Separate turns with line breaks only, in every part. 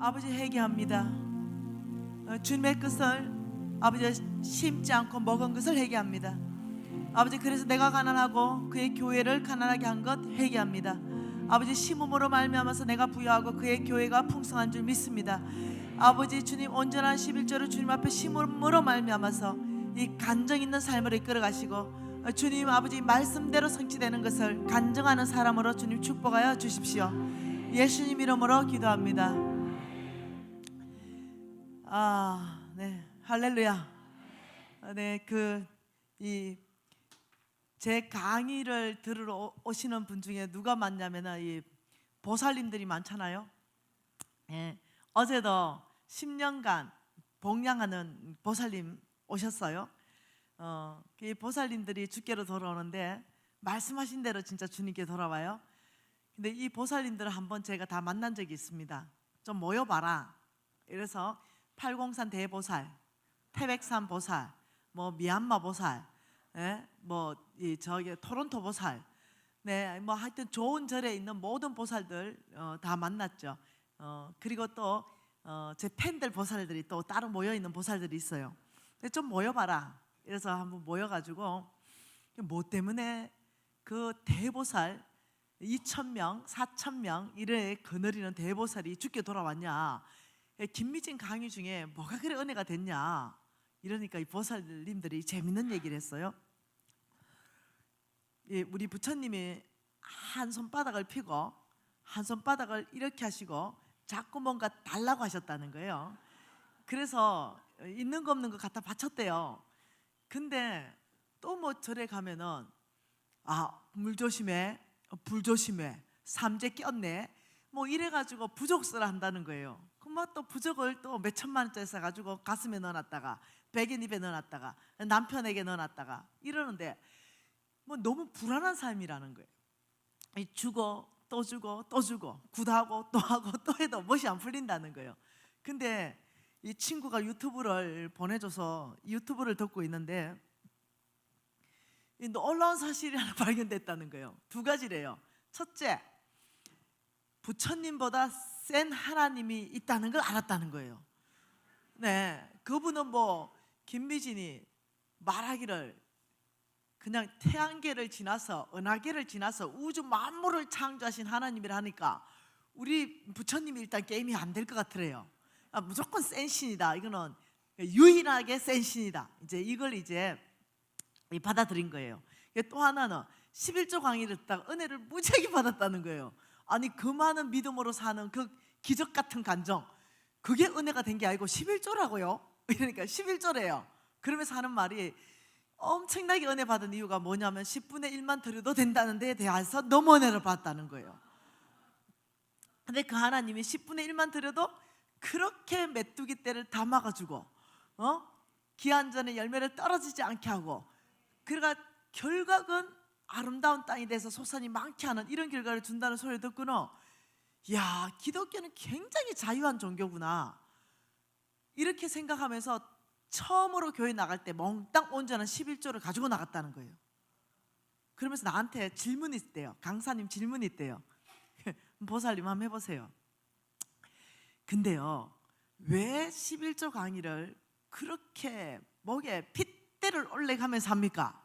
아버지 회개합니다. 주님의 것을 아버지 심지 않고 먹은 것을 회개합니다. 아버지, 그래서 내가 가난하고 그의 교회를 가난하게 한 것 회개합니다. 아버지, 심음으로 말미암아서 내가 부여하고 그의 교회가 풍성한 줄 믿습니다. 아버지 주님, 온전한 11조를 주님 앞에 심음으로 말미암아서 이 간정 있는 삶으로 이끌어 가시고 주님 아버지 말씀대로 성취되는 것을 간증하는 사람으로 주님 축복하여 주십시오. 예수님 이름으로 기도합니다. 네, 할렐루야. 네, 제 강의를 들으러 오시는 분 중에 누가 많냐면 이 보살님들이 많잖아요. 예, 어제도 10년간 복양하는 보살님 오셨어요. 이 보살님들이 주께로 돌아오는데 말씀하신 대로 진짜 주님께 돌아와요. 근데 이 보살님들을 한번 제가 다 만난 적이 있습니다. 좀 모여봐라. 이래서 팔공산 대보살, 태백산 보살, 뭐 미얀마 보살, 저기 토론토 보살, 뭐 하여튼 좋은 절에 있는 모든 보살들 다 만났죠. 그리고 또 제 팬들 보살들이 또 따로 모여 있는 보살들이 있어요. 근데 좀 모여봐라. 그래서 한번 모여가지고 뭐 때문에 그 대보살 2,000명, 4,000명 이래 거느리는 대보살이 죽게 돌아왔냐? 김미진 강의 중에 뭐가 그래 은혜가 됐냐? 이러니까 이 보살님들이 재밌는 얘기를 했어요. 우리 부처님이 한 손바닥을 펴고 한 손바닥을 이렇게 하시고 자꾸 뭔가 달라고 하셨다는 거예요. 그래서 있는 거 없는 거 갖다 바쳤대요. 근데 또 뭐 절에 가면은 물 조심해, 불 조심해, 삼재 꼈네, 뭐 이래가지고 부적설 한다는 거예요. 그럼 또 부적을 또 몇 천만 원짜리 사가지고 가슴에 넣어놨다가 베개 입에 넣어놨다가 남편에게 넣어놨다가 이러는데 뭐 너무 불안한 삶이라는 거예요. 주고 또 주고 또 주고 굿하고 또 하고 또 해도 멋이 안 풀린다는 거예요. 근데 이 친구가 유튜브를 보내줘서 유튜브를 듣고 있는데 놀라운 사실이 하나 발견됐다는 거예요. 두 가지래요. 첫째, 부처님보다 센 하나님이 있다는 걸 알았다는 거예요. 네, 그분은 뭐 김미진이 말하기를 그냥 태양계를 지나서 은하계를 지나서 우주 만물을 창조하신 하나님이라 하니까 우리 부처님이 일단 게임이 안 될 것 같더래요. 무조건 센 신이다. 이거는 유일하게 센 신이다. 이걸 받아들인 거예요. 또 하나는 11조 강의를 듣다가 은혜를 무지하게 받았다는 거예요. 아니, 그 많은 믿음으로 사는 그 기적 같은 간정, 그게 은혜가 된 게 아니고 11조라고요. 그러니까 11조래요. 그러면서 하는 말이 엄청나게 은혜 받은 이유가 뭐냐면 10분의 1만 드려도 된다는 데에 대해서 너무 은혜를 받았다는 거예요. 근데 그 하나님이 10분의 1만 드려도 그렇게 메뚜기 떼를 다 막아주고 기한 전에 열매를 떨어지지 않게 하고, 그러니까 결과는 아름다운 땅이 돼서 소산이 많게 하는 이런 결과를 준다는 소리를 듣고는 야, 기독교는 굉장히 자유한 종교구나 이렇게 생각하면서 처음으로 교회 나갈 때 몽땅 온전한 11조를 가지고 나갔다는 거예요. 그러면서 나한테 질문이 있대요. 강사님 질문이 있대요. 보살님 한번 해보세요. 근데요, 왜 11조 강의를 그렇게 목에 핏대를 올려가면서 합니까?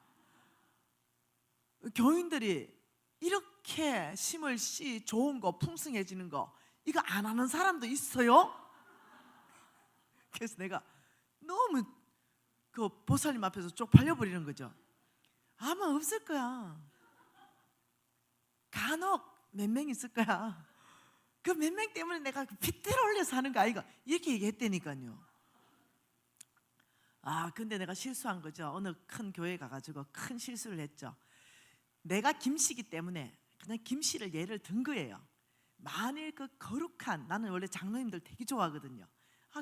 교인들이 이렇게 심을 씨 좋은 거 풍성해지는 거 이거 안 하는 사람도 있어요? 그래서 내가 너무 그 보살님 앞에서 쪽팔려 버리는 거죠. 아마 없을 거야. 간혹 몇 명 있을 거야. 그 몇 명 때문에 내가 핏대를 올려서 하는 거 아이가, 이렇게 얘기했다니까요. 근데 내가 실수한 거죠. 어느 큰 교회 가가지고 큰 실수를 했죠. 내가 김씨기 때문에 그냥 김씨를 예를 든 거예요. 만일 그 거룩한, 나는 원래 장로님들 되게 좋아하거든요.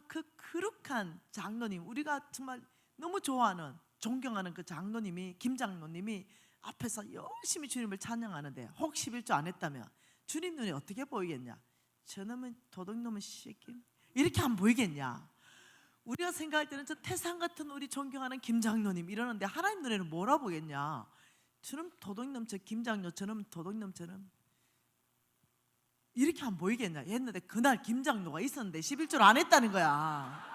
그 거룩한 장로님, 우리가 정말 너무 좋아하는 존경하는 그 장로님이, 김 장로님이 앞에서 열심히 주님을 찬양하는데 혹 11조 안 했다면 주님 눈에 어떻게 보이겠냐? 저놈은 도둑놈의 새끼, 이렇게 안 보이겠냐? 우리가 생각할 때는 저 태산 같은 우리 존경하는 김 장로님 이러는데 하나님 눈에는 뭐라 보겠냐? 저놈 도둑놈, 저 김 장로 저놈 도둑놈, 저놈 이렇게 안 보이겠냐 했는데 그날 김장로가 있었는데 11조를 안 했다는 거야.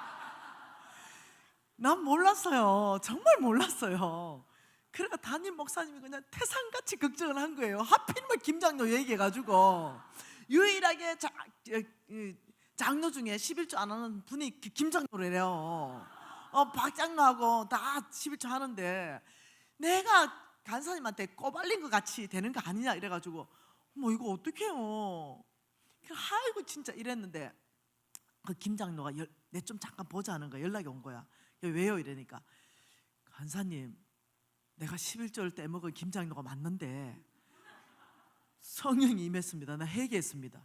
난 몰랐어요. 정말 몰랐어요. 그러니까 담임 목사님이 그냥 태산같이 걱정을 한 거예요. 하필이면 김장로 얘기해가지고 유일하게 장로 중에 11조 안 하는 분이 김장로래요. 박장로하고 다 11조 하는데 내가 간사님한테 꼬발린 것 같이 되는 거 아니냐 이래가지고 뭐 이거 어떡해요. 아이고 진짜 이랬는데 그 김장로가 내 좀 잠깐 보자 하는 거야. 연락이 온 거야. 왜요? 이러니까 간사님 내가 11조를 떼먹은 김장로가 맞는데 성령이 임했습니다. 나 회개했습니다.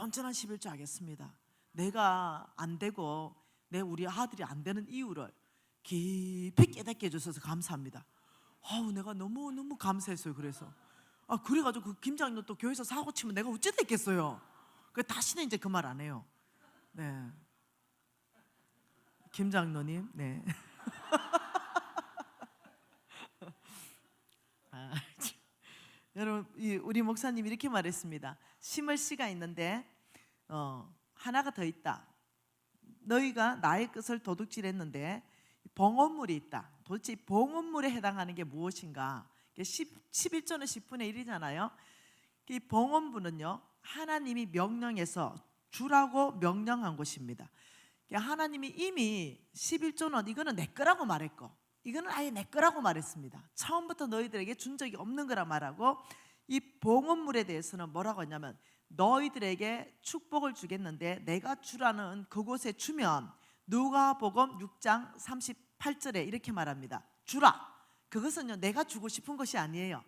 온전한 11조 하겠습니다. 내가 안 되고 우리 아들이 안 되는 이유를 깊이 깨닫게 해주셔서 감사합니다. 내가 너무너무 감사했어요. 그래가지고 그 김장로 또 교회에서 사고 치면 내가 어찌 됐겠어요. 다시는 이제 그 말 안 해요. 네, 김장로님, 네. 여러분, 우리 목사님이 이렇게 말했습니다. 심을 씨가 있는데 하나가 더 있다. 너희가 나의 끝을 도둑질했는데 봉헌물이 있다. 도대체 봉헌물에 해당하는 게 무엇인가? 11조는 10분의 1이잖아요. 이 봉헌물은요 하나님이 명령해서 주라고 명령한 것입니다. 하나님이 이미 11조는 이거는 내 거라고 말했고 이거는 아예 내 거라고 말했습니다. 처음부터 너희들에게 준 적이 없는 거라 말하고 이 봉헌물에 대해서는 뭐라고 했냐면 너희들에게 축복을 주겠는데 내가 주라는 그곳에 주면 누가복음 6장 38절에 이렇게 말합니다. 주라. 그것은요 내가 주고 싶은 것이 아니에요.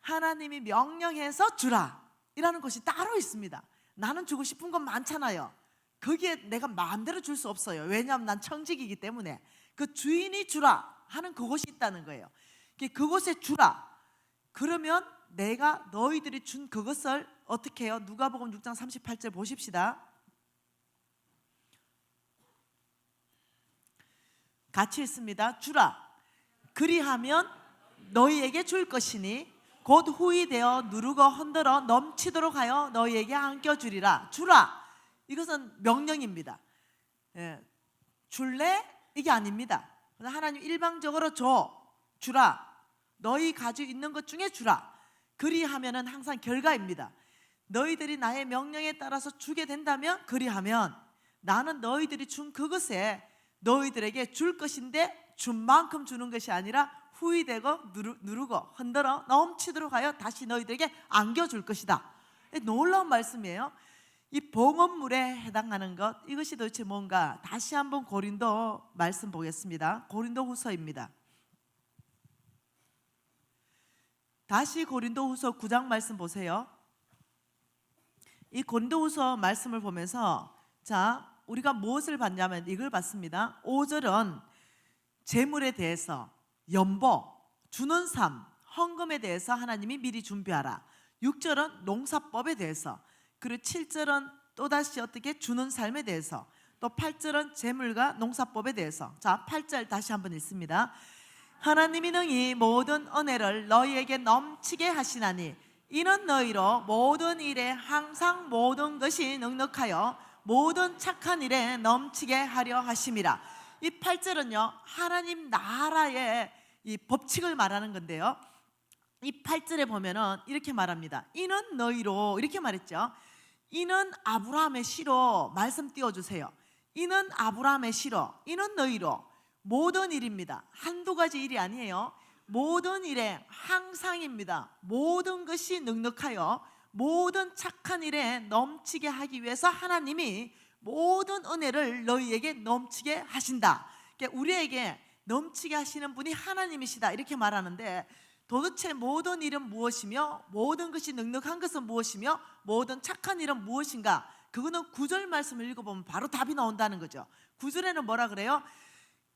하나님이 명령해서 주라 이라는 것이 따로 있습니다. 나는 주고 싶은 건 많잖아요. 거기에 내가 마음대로 줄 수 없어요. 왜냐하면 난 청직이기 때문에 그 주인이 주라 하는 그곳이 있다는 거예요. 그곳에 주라. 그러면 내가 너희들이 준 그것을 어떻게 해요? 누가복음 6장 38절 보십시다. 같이 있습니다. 주라. 그리하면 너희에게 줄 것이니 곧 후이 되어 누르고 흔들어 넘치도록 하여 너희에게 안겨주리라. 주라. 이것은 명령입니다. 줄래? 이게 아닙니다. 하나님 일방적으로 주라. 너희 가지고 있는 것 중에 주라. 그리하면은 항상 결과입니다. 너희들이 나의 명령에 따라서 주게 된다면 그리하면 나는 너희들이 준 그것에 너희들에게 줄 것인데 준 만큼 주는 것이 아니라 후이되고 누르고 흔들어 넘치도록 하여 다시 너희들에게 안겨줄 것이다. 놀라운 말씀이에요. 이 봉헌물에 해당하는 것 이것이 도대체 뭔가 다시 한번 고린도 말씀 보겠습니다. 고린도 후서입니다. 다시 고린도 후서 9장 말씀 보세요. 이 고린도 후서 말씀을 보면서 우리가 무엇을 봤냐면 이걸 봤습니다. 5절은 재물에 대해서 연보, 주는 삶, 헌금에 대해서 하나님이 미리 준비하라. 6절은 농사법에 대해서, 그리고 7절은 또다시 어떻게 주는 삶에 대해서, 또 8절은 재물과 농사법에 대해서. 8절 다시 한번 읽습니다. 하나님이 능히 모든 은혜를 너희에게 넘치게 하시나니 이는 너희로 모든 일에 항상 모든 것이 넉넉하여 모든 착한 일에 넘치게 하려 하심이라. 이 8절은요 하나님 나라의 이 법칙을 말하는 건데요, 이 8절에 보면은 이렇게 말합니다. 이는 너희로, 이렇게 말했죠. 이는 아브라함의 씨로, 말씀 띄워주세요. 이는 아브라함의 씨로, 이는 너희로 모든 일입니다. 한두 가지 일이 아니에요. 모든 일에 항상입니다. 모든 것이 넉넉하여 모든 착한 일에 넘치게 하기 위해서 하나님이 모든 은혜를 너희에게 넘치게 하신다. 그러니까 우리에게 넘치게 하시는 분이 하나님이시다 이렇게 말하는데, 도대체 모든 일은 무엇이며 모든 것이 넉넉한 것은 무엇이며 모든 착한 일은 무엇인가? 그거는 9절 말씀을 읽어보면 바로 답이 나온다는 거죠. 9절에는 뭐라 그래요?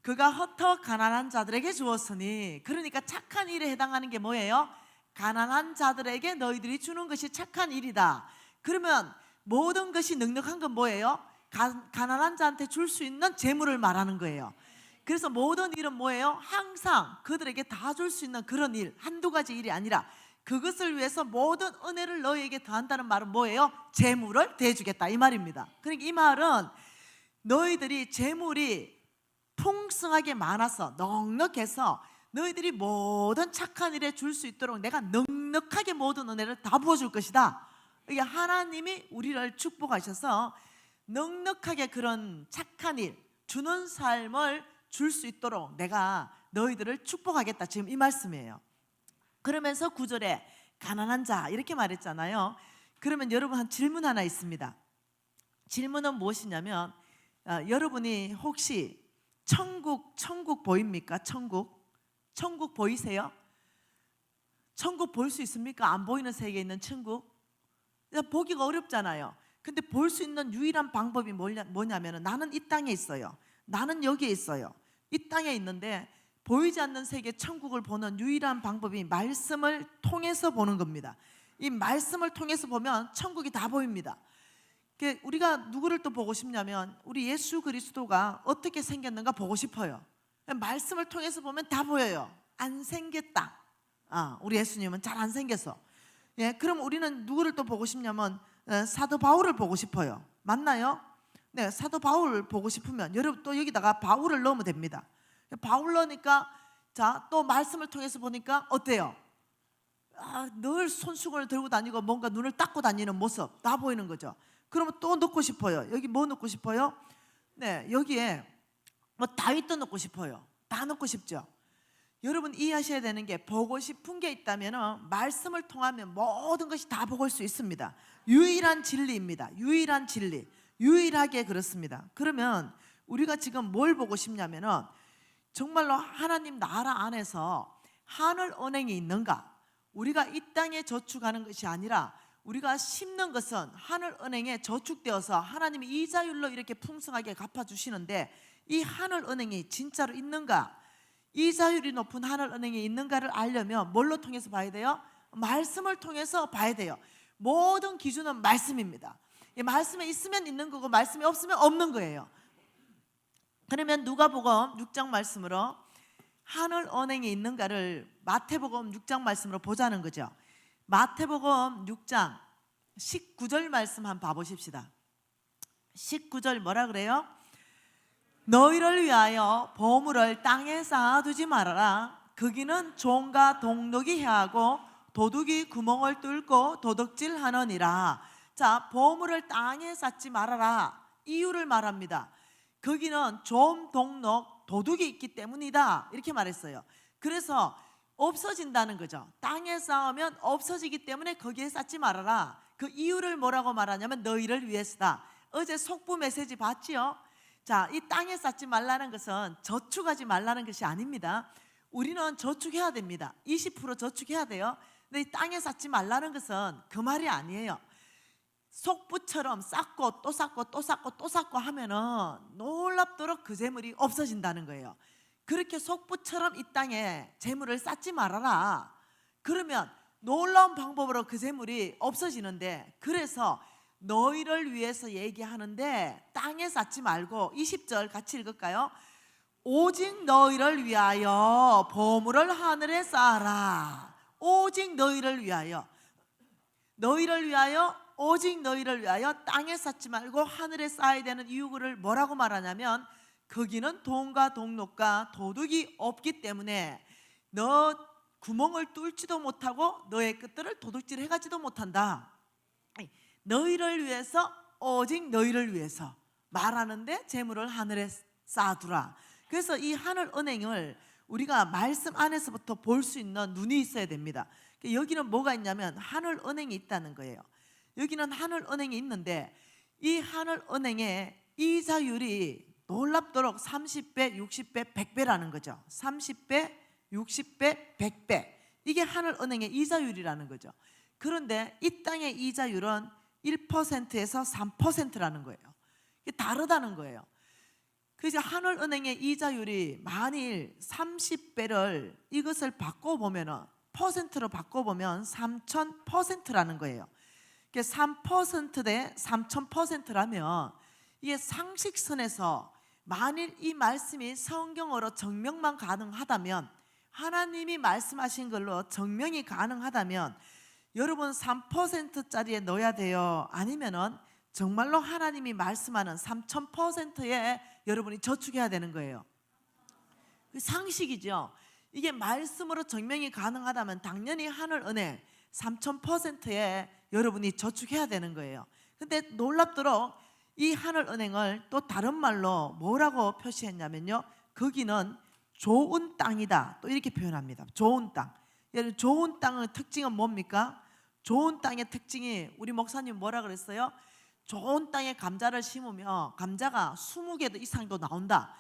그가 헛어 가난한 자들에게 주었으니, 그러니까 착한 일에 해당하는 게 뭐예요? 가난한 자들에게 너희들이 주는 것이 착한 일이다. 그러면 모든 것이 넉넉한 건 뭐예요? 가난한 자한테 줄 수 있는 재물을 말하는 거예요. 그래서 모든 일은 뭐예요? 항상 그들에게 다 줄 수 있는 그런 일, 한두 가지 일이 아니라 그것을 위해서 모든 은혜를 너희에게 더한다는 말은 뭐예요? 재물을 대주겠다 이 말입니다. 그러니까 이 말은 너희들이 재물이 풍성하게 많아서 넉넉해서 너희들이 모든 착한 일에 줄 수 있도록 내가 넉넉하게 모든 은혜를 다 부어줄 것이다. 이게 하나님이 우리를 축복하셔서 넉넉하게 그런 착한 일 주는 삶을 줄 수 있도록 내가 너희들을 축복하겠다, 지금 이 말씀이에요. 그러면서 9절에 가난한 자 이렇게 말했잖아요. 그러면 여러분 한 질문 하나 있습니다. 질문은 무엇이냐면 여러분이 혹시 천국 보입니까? 천국 보이세요? 천국 볼 수 있습니까? 안 보이는 세계에 있는 천국? 보기가 어렵잖아요. 근데 볼 수 있는 유일한 방법이 뭐냐면 나는 이 땅에 있어요. 나는 여기에 있어요. 이 땅에 있는데 보이지 않는 세계 천국을 보는 유일한 방법이 말씀을 통해서 보는 겁니다. 이 말씀을 통해서 보면 천국이 다 보입니다. 우리가 누구를 또 보고 싶냐면 우리 예수 그리스도가 어떻게 생겼는가 보고 싶어요. 말씀을 통해서 보면 다 보여요. 안 생겼다. 우리 예수님은 잘 안 생겨서. 그럼 우리는 누구를 또 보고 싶냐면 사도 바울을 보고 싶어요. 맞나요? 네, 사도 바울 보고 싶으면 여러분 또 여기다가 바울을 넣으면 됩니다. 바울 넣으니까 또 말씀을 통해서 보니까 어때요? 늘 손수건을 들고 다니고 뭔가 눈을 닦고 다니는 모습 다 보이는 거죠. 그러면 또 넣고 싶어요. 여기 뭐 넣고 싶어요? 네, 여기에 뭐 다윗도 넣고 싶어요. 다 넣고 싶죠. 여러분 이해하셔야 되는 게 보고 싶은 게 있다면 말씀을 통하면 모든 것이 다 보일 수 있습니다. 유일한 진리입니다. 유일한 진리. 유일하게 그렇습니다. 그러면 우리가 지금 뭘 보고 싶냐면은 정말로 하나님 나라 안에서 하늘 은행이 있는가? 우리가 이 땅에 저축하는 것이 아니라 우리가 심는 것은 하늘 은행에 저축되어서 하나님이 이자율로 이렇게 풍성하게 갚아주시는데 이 하늘 은행이 진짜로 있는가? 이자율이 높은 하늘 은행이 있는가를 알려면 뭘로 통해서 봐야 돼요? 말씀을 통해서 봐야 돼요. 모든 기준은 말씀입니다. 이 말씀에 있으면 있는 거고 말씀이 없으면 없는 거예요. 그러면 누가복음 6장 말씀으로 하늘 은행이 있는가를 마태복음 6장 말씀으로 보자는 거죠. 마태복음 6장 19절 말씀 한번 봐보십시다. 19절 뭐라 그래요? 너희를 위하여 보물을 땅에 쌓아두지 말아라. 거기는 종과 동록이 해하고 도둑이 구멍을 뚫고 도둑질하느니라. 자, 보물을 땅에 쌓지 말아라. 이유를 말합니다. 거기는 좀, 동록, 도둑이 있기 때문이다. 이렇게 말했어요. 그래서 없어진다는 거죠. 땅에 쌓으면 없어지기 때문에 거기에 쌓지 말아라. 그 이유를 뭐라고 말하냐면 너희를 위해서다. 어제 속보 메시지 봤지요? 자, 이 땅에 쌓지 말라는 것은 저축하지 말라는 것이 아닙니다. 우리는 저축해야 됩니다. 20% 저축해야 돼요. 근데 이 땅에 쌓지 말라는 것은 그 말이 아니에요. 속부처럼 쌓고 또 쌓고 또 쌓고 또 쌓고 하면은 놀랍도록 그 재물이 없어진다는 거예요. 그렇게 속부처럼 이 땅에 재물을 쌓지 말아라. 그러면 놀라운 방법으로 그 재물이 없어지는데, 그래서 너희를 위해서 얘기하는데 땅에 쌓지 말고 20절 같이 읽을까요? 오직 너희를 위하여 보물을 하늘에 쌓아라. 오직 너희를 위하여, 너희를 위하여, 오직 너희를 위하여 땅에 쌓지 말고 하늘에 쌓아야 되는 이유를 뭐라고 말하냐면 거기는 돈과 동록과 도둑이 없기 때문에 너 구멍을 뚫지도 못하고 너의 끝들을 도둑질 해가지도 못한다. 너희를 위해서, 오직 너희를 위해서 말하는데 재물을 하늘에 쌓아두라. 그래서 이 하늘 은행을 우리가 말씀 안에서부터 볼 수 있는 눈이 있어야 됩니다. 여기는 뭐가 있냐면 하늘 은행이 있다는 거예요. 여기는 하늘 은행이 있는데 이 하늘 은행의 이자율이 놀랍도록 30배, 60배, 100배라는 거죠. 30배, 60배, 100배. 이게 하늘 은행의 이자율이라는 거죠. 그런데 이 땅의 이자율은 1%에서 3%라는 거예요. 이게 다르다는 거예요. 그래서 하늘 은행의 이자율이 만일 30배를 이것을 바꿔보면은 퍼센트로 바꿔보면 3000%라는 거예요. 3%대 3000%라면 이게 상식선에서 만일 이 말씀이 성경어로 증명만 가능하다면 하나님이 말씀하신 걸로 증명이 가능하다면 여러분 3%짜리에 넣어야 돼요? 아니면은 정말로 하나님이 말씀하는 3000%에 여러분이 저축해야 되는 거예요? 그 상식이죠. 이게 말씀으로 증명이 가능하다면 당연히 하늘은행 3000%에 여러분이 저축해야 되는 거예요. 근데 놀랍도록 이 하늘은행을 또 다른 말로 뭐라고 표시했냐면요, 거기는 좋은 땅이다, 또 이렇게 표현합니다. 좋은 땅. 여러분, 좋은 땅의 특징은 뭡니까? 좋은 땅의 특징이, 우리 목사님 뭐라 그랬어요? 좋은 땅에 감자를 심으면 감자가 20개 이상도 나온다.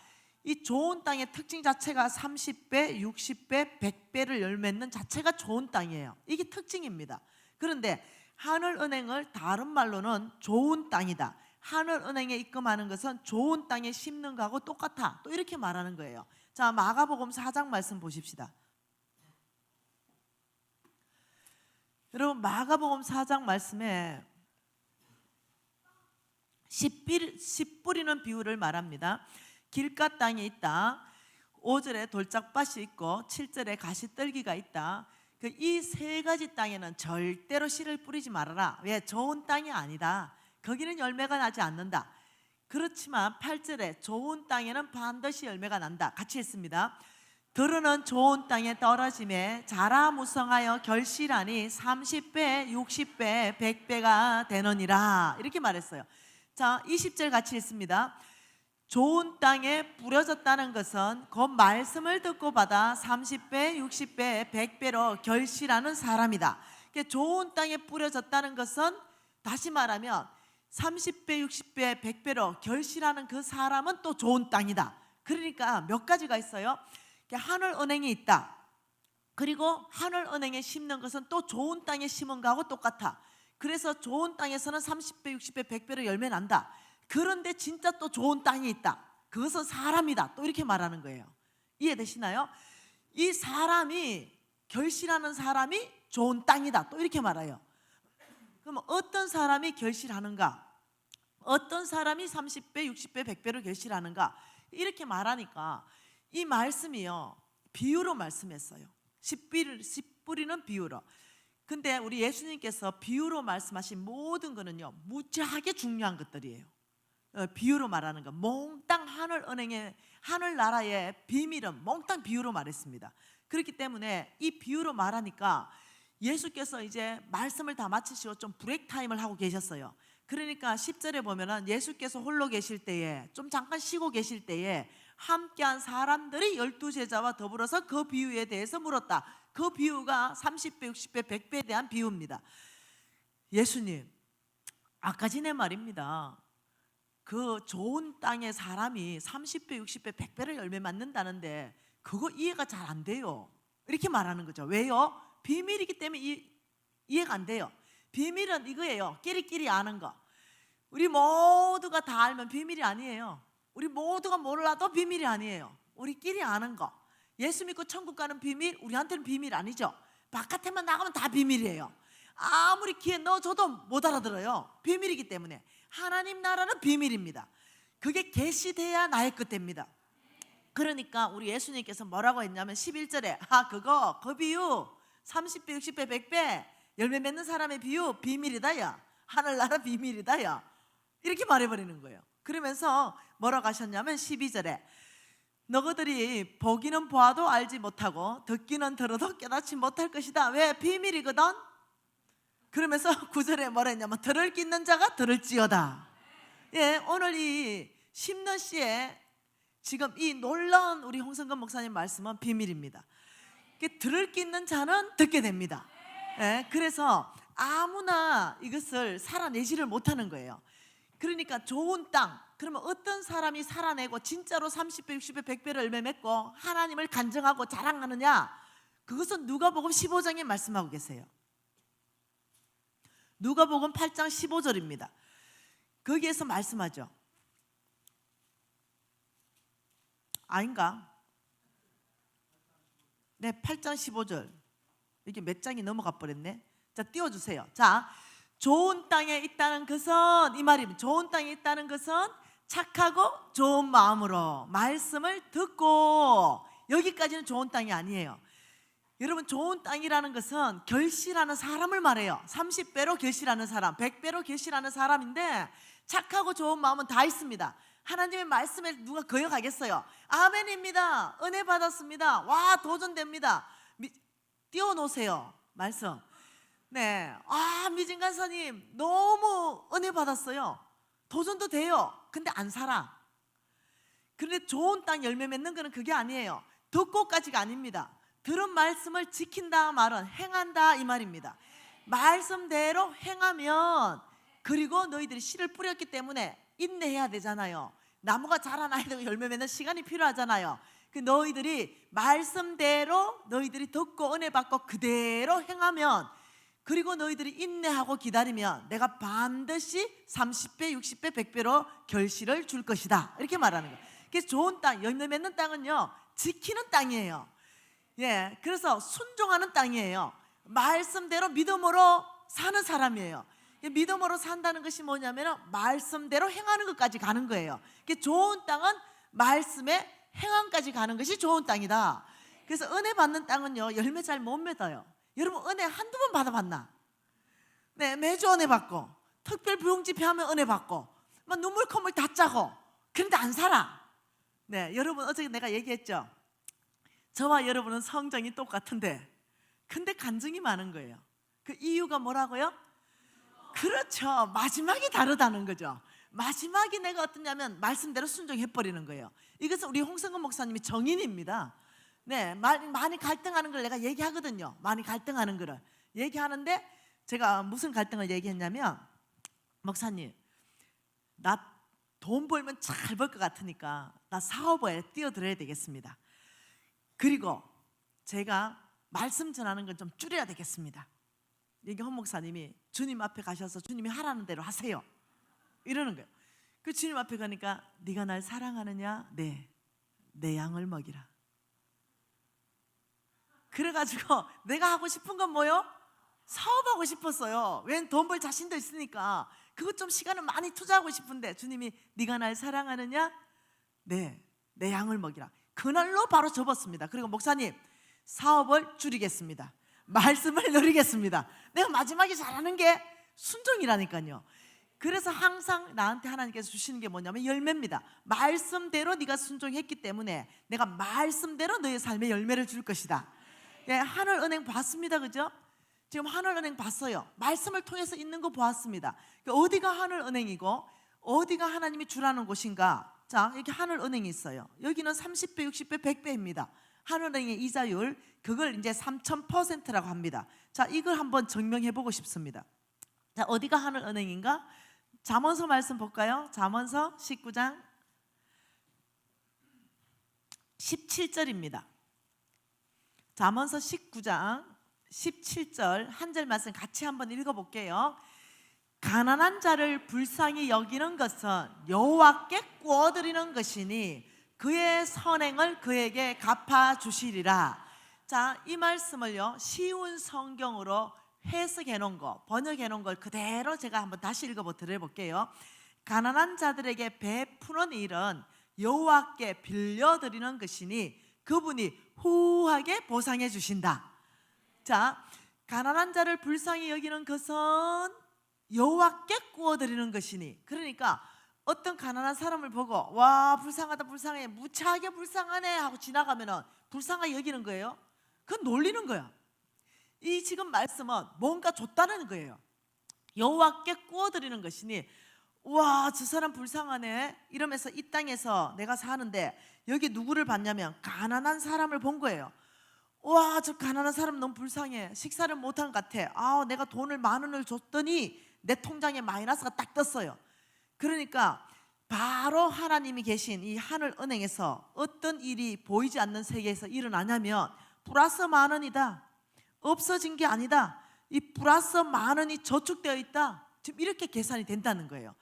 이 좋은 땅의 특징 자체가 30배, 60배, 100배를 열맺는 자체가 좋은 땅이에요. 이게 특징입니다. 그런데 하늘은행을 다른 말로는 좋은 땅이다, 하늘은행에 입금하는 것은 좋은 땅에 심는 거하고 똑같아, 또 이렇게 말하는 거예요. 자, 마가복음 4장 말씀 보십시다. 여러분, 마가복음 4장 말씀에 10 뿌리는 비유를 말합니다. 길가 땅이 있다, 5절에 돌짝밭이 있고 7절에 가시떨기가 있다. 이 세 가지 땅에는 절대로 씨를 뿌리지 말아라. 왜? 좋은 땅이 아니다. 거기는 열매가 나지 않는다. 그렇지만 8절에 좋은 땅에는 반드시 열매가 난다. 같이 했습니다. 들으는 좋은 땅에 떨어짐에 자라 무성하여 결실하니 30배, 60배, 100배가 되느니라. 이렇게 말했어요. 자, 20절 같이 했습니다. 좋은 땅에 뿌려졌다는 것은 그 말씀을 듣고 받아 30배, 60배, 100배로 결실하는 사람이다. 좋은 땅에 뿌려졌다는 것은 다시 말하면 30배, 60배, 100배로 결실하는 그 사람은 또 좋은 땅이다. 그러니까 몇 가지가 있어요. 하늘은행이 있다. 그리고 하늘은행에 심는 것은 또 좋은 땅에 심은 거하고 똑같아. 그래서 좋은 땅에서는 30배, 60배, 100배로 열매 난다. 그런데 진짜 또 좋은 땅이 있다. 그것은 사람이다. 또 이렇게 말하는 거예요. 이해되시나요? 이 사람이, 결실하는 사람이 좋은 땅이다. 또 이렇게 말해요. 그럼 어떤 사람이 결실하는가? 어떤 사람이 30배, 60배, 100배로 결실하는가? 이렇게 말하니까 이 말씀이요, 비유로 말씀했어요. 10뿌리는 비유로. 근데 우리 예수님께서 비유로 말씀하신 모든 거는요, 무지하게 중요한 것들이에요. 비유로 말하는 거, 몽땅 하늘은행의, 하늘나라의 비밀은 몽땅 비유로 말했습니다. 그렇기 때문에 이 비유로 말하니까 예수께서 이제 말씀을 다 마치시고 좀 브레이크 타임을 하고 계셨어요. 그러니까 10절에 보면은 예수께서 홀로 계실 때에, 좀 잠깐 쉬고 계실 때에 함께한 사람들이 12제자와 더불어서 그 비유에 대해서 물었다. 그 비유가 30배, 60배, 100배에 대한 비유입니다. 예수님, 아까 전에 말입니다, 그 좋은 땅의 사람이 30배, 60배, 100배를 열매 맺는다는데 그거 이해가 잘 안 돼요. 이렇게 말하는 거죠. 왜요? 비밀이기 때문에 이해가 안 돼요. 비밀은 이거예요. 끼리끼리 아는 거. 우리 모두가 다 알면 비밀이 아니에요. 우리 모두가 몰라도 비밀이 아니에요. 우리끼리 아는 거. 예수 믿고 천국 가는 비밀, 우리한테는 비밀 아니죠. 바깥에만 나가면 다 비밀이에요. 아무리 귀에 넣어줘도 못 알아들어요. 비밀이기 때문에. 하나님 나라는 비밀입니다. 그게 계시돼야 나의 것 됩니다. 그러니까 우리 예수님께서 뭐라고 했냐면 11절에 그거 그 비유 30배, 60배, 100배 열매 맺는 사람의 비유 비밀이다 야. 하늘나라 비밀이다 야. 이렇게 말해버리는 거예요. 그러면서 뭐라고 하셨냐면 12절에 너희들이 보기는 보아도 알지 못하고 듣기는 들어도 깨닫지 못할 것이다. 왜? 비밀이거든. 그러면서 9절에 뭐라 했냐면 들을 끼 있는 자가 들을지어다. 예, 오늘 이 심는 씨의 지금 이 놀라운 우리 홍성근 목사님 말씀은 비밀입니다. 들을 끼 있는 자는 듣게 됩니다. 예, 그래서 아무나 이것을 살아내지를 못하는 거예요. 그러니까 좋은 땅, 그러면 어떤 사람이 살아내고 진짜로 30배, 60배, 100배를 열매 맺고 하나님을 간증하고 자랑하느냐? 그것은 누가복음 15장에 말씀하고 계세요. 누가복음 8장 15절입니다. 거기에서 말씀하죠. 아닌가? 네, 8장 15절. 이게 몇 장이 넘어가 버렸네. 자, 띄워주세요. 자, 좋은 땅에 있다는 것은, 이 말입니다. 좋은 땅에 있다는 것은 착하고 좋은 마음으로 말씀을 듣고, 여기까지는 좋은 땅이 아니에요. 여러분, 좋은 땅이라는 것은 결실하는 사람을 말해요. 30배로 결실하는 사람, 100배로 결실하는 사람인데, 착하고 좋은 마음은 다 있습니다. 하나님의 말씀에 누가 거역하겠어요? 아멘입니다. 은혜 받았습니다. 와, 도전됩니다. 띄워놓으세요, 말씀. 네, 미진 간사님 너무 은혜 받았어요. 도전도 돼요. 근데 안 살아. 그런데 좋은 땅 열매 맺는 거는 그게 아니에요. 듣고까지가 아닙니다. 들은 말씀을 지킨다 말은 행한다 이 말입니다. 말씀대로 행하면, 그리고 너희들이 씨를 뿌렸기 때문에 인내해야 되잖아요. 나무가 자라나야 되고 열매 맺는 시간이 필요하잖아요. 그 너희들이 말씀대로 너희들이 듣고 은혜 받고 그대로 행하면, 그리고 너희들이 인내하고 기다리면 내가 반드시 30배, 60배, 100배로 결실을 줄 것이다, 이렇게 말하는 거예요. 그래서 좋은 땅, 열매 맺는 땅은요, 지키는 땅이에요. 예, 그래서 순종하는 땅이에요. 말씀대로 믿음으로 사는 사람이에요. 믿음으로 산다는 것이 뭐냐면 말씀대로 행하는 것까지 가는 거예요. 좋은 땅은 말씀에 행함까지 가는 것이 좋은 땅이다. 그래서 은혜 받는 땅은요, 열매 잘 못 맺어요. 여러분, 은혜 한두 번 받아봤나? 네, 매주 은혜 받고, 특별 부흥 집회 하면 은혜 받고, 막 눈물 콧물 다 짜고, 그런데 안 살아. 네, 여러분, 어제 내가 얘기했죠. 저와 여러분은 성정이 똑같은데, 근데 간증이 많은 거예요. 그 이유가 뭐라고요? 그렇죠. 마지막이 다르다는 거죠. 마지막이 내가 어떠냐면 말씀대로 순종해버리는 거예요. 이것은 우리 홍성근 목사님이 정인입니다. 네, 많이 갈등하는 걸 내가 얘기하거든요. 많이 갈등하는 거를 얘기하는데, 제가 무슨 갈등을 얘기했냐면, 목사님, 나 돈 벌면 잘 벌 것 같으니까 나 사업에 뛰어들어야 되겠습니다. 그리고 제가 말씀 전하는 건 좀 줄여야 되겠습니다. 이게 헌 목사님이 주님 앞에 가셔서 주님이 하라는 대로 하세요, 이러는 거예요. 그 주님 앞에 가니까, 네가 날 사랑하느냐? 네, 내 양을 먹이라. 그래가지고 내가 하고 싶은 건 뭐요? 사업하고 싶었어요. 왠 돈 벌 자신도 있으니까 그것 좀 시간을 많이 투자하고 싶은데, 주님이 네가 날 사랑하느냐? 네, 내 양을 먹이라. 그날로 바로 접었습니다. 그리고 목사님, 사업을 줄이겠습니다. 말씀을 누리겠습니다. 내가 마지막에 잘하는 게 순종이라니까요. 그래서 항상 나한테 하나님께서 주시는 게 뭐냐면 열매입니다. 말씀대로 네가 순종했기 때문에 내가 말씀대로 너의 삶에 열매를 줄 것이다. 예, 하늘은행 봤습니다, 그죠? 지금 하늘은행 봤어요. 말씀을 통해서 있는 거 보았습니다. 어디가 하늘은행이고 어디가 하나님이 주라는 곳인가? 자, 여기 하늘은행이 있어요. 여기는 30배, 60배, 100배입니다. 하늘은행의 이자율, 그걸 이제 3000%라고 합니다. 자, 이걸 한번 증명해 보고 싶습니다. 자, 어디가 하늘은행인가? 잠언서 말씀 볼까요? 잠언서 19장 17절입니다. 잠언서 19장 17절 한 절 말씀 같이 한번 읽어볼게요. 가난한 자를 불쌍히 여기는 것은 여호와께 구워드리는 것이니 그의 선행을 그에게 갚아주시리라. 자, 이 말씀을요, 쉬운 성경으로 해석해 놓은 거, 번역해 놓은 걸 그대로 제가 한번 다시 읽어보도록 해볼게요. 가난한 자들에게 베푸는 일은 여호와께 빌려드리는 것이니 그분이 후하게 보상해 주신다. 자, 가난한 자를 불쌍히 여기는 것은 여호와께 구워드리는 것이니, 그러니까 어떤 가난한 사람을 보고 와, 불쌍하다, 불쌍해, 무지하게 불쌍하네 하고 지나가면은 불쌍하게 여기는 거예요. 그건 놀리는 거야. 이 지금 말씀은 뭔가 줬다는 거예요. 여호와께 구워드리는 것이니, 와, 저 사람 불쌍하네 이러면서 이 땅에서 내가 사는데 여기 누구를 봤냐면 가난한 사람을 본 거예요. 와, 저 가난한 사람 너무 불쌍해. 식사를 못한 것 같아. 내가 돈을 10,000원을 줬더니 내 통장에 마이너스가 딱 떴어요. 그러니까 바로 하나님이 계신 이 하늘은행에서 어떤 일이 보이지 않는 세계에서 일어나냐면 플러스 10,000원이다. 없어진 게 아니다. 이 플러스 10,000원이 저축되어 있다. 지금 이렇게 계산이 된다는 거예요.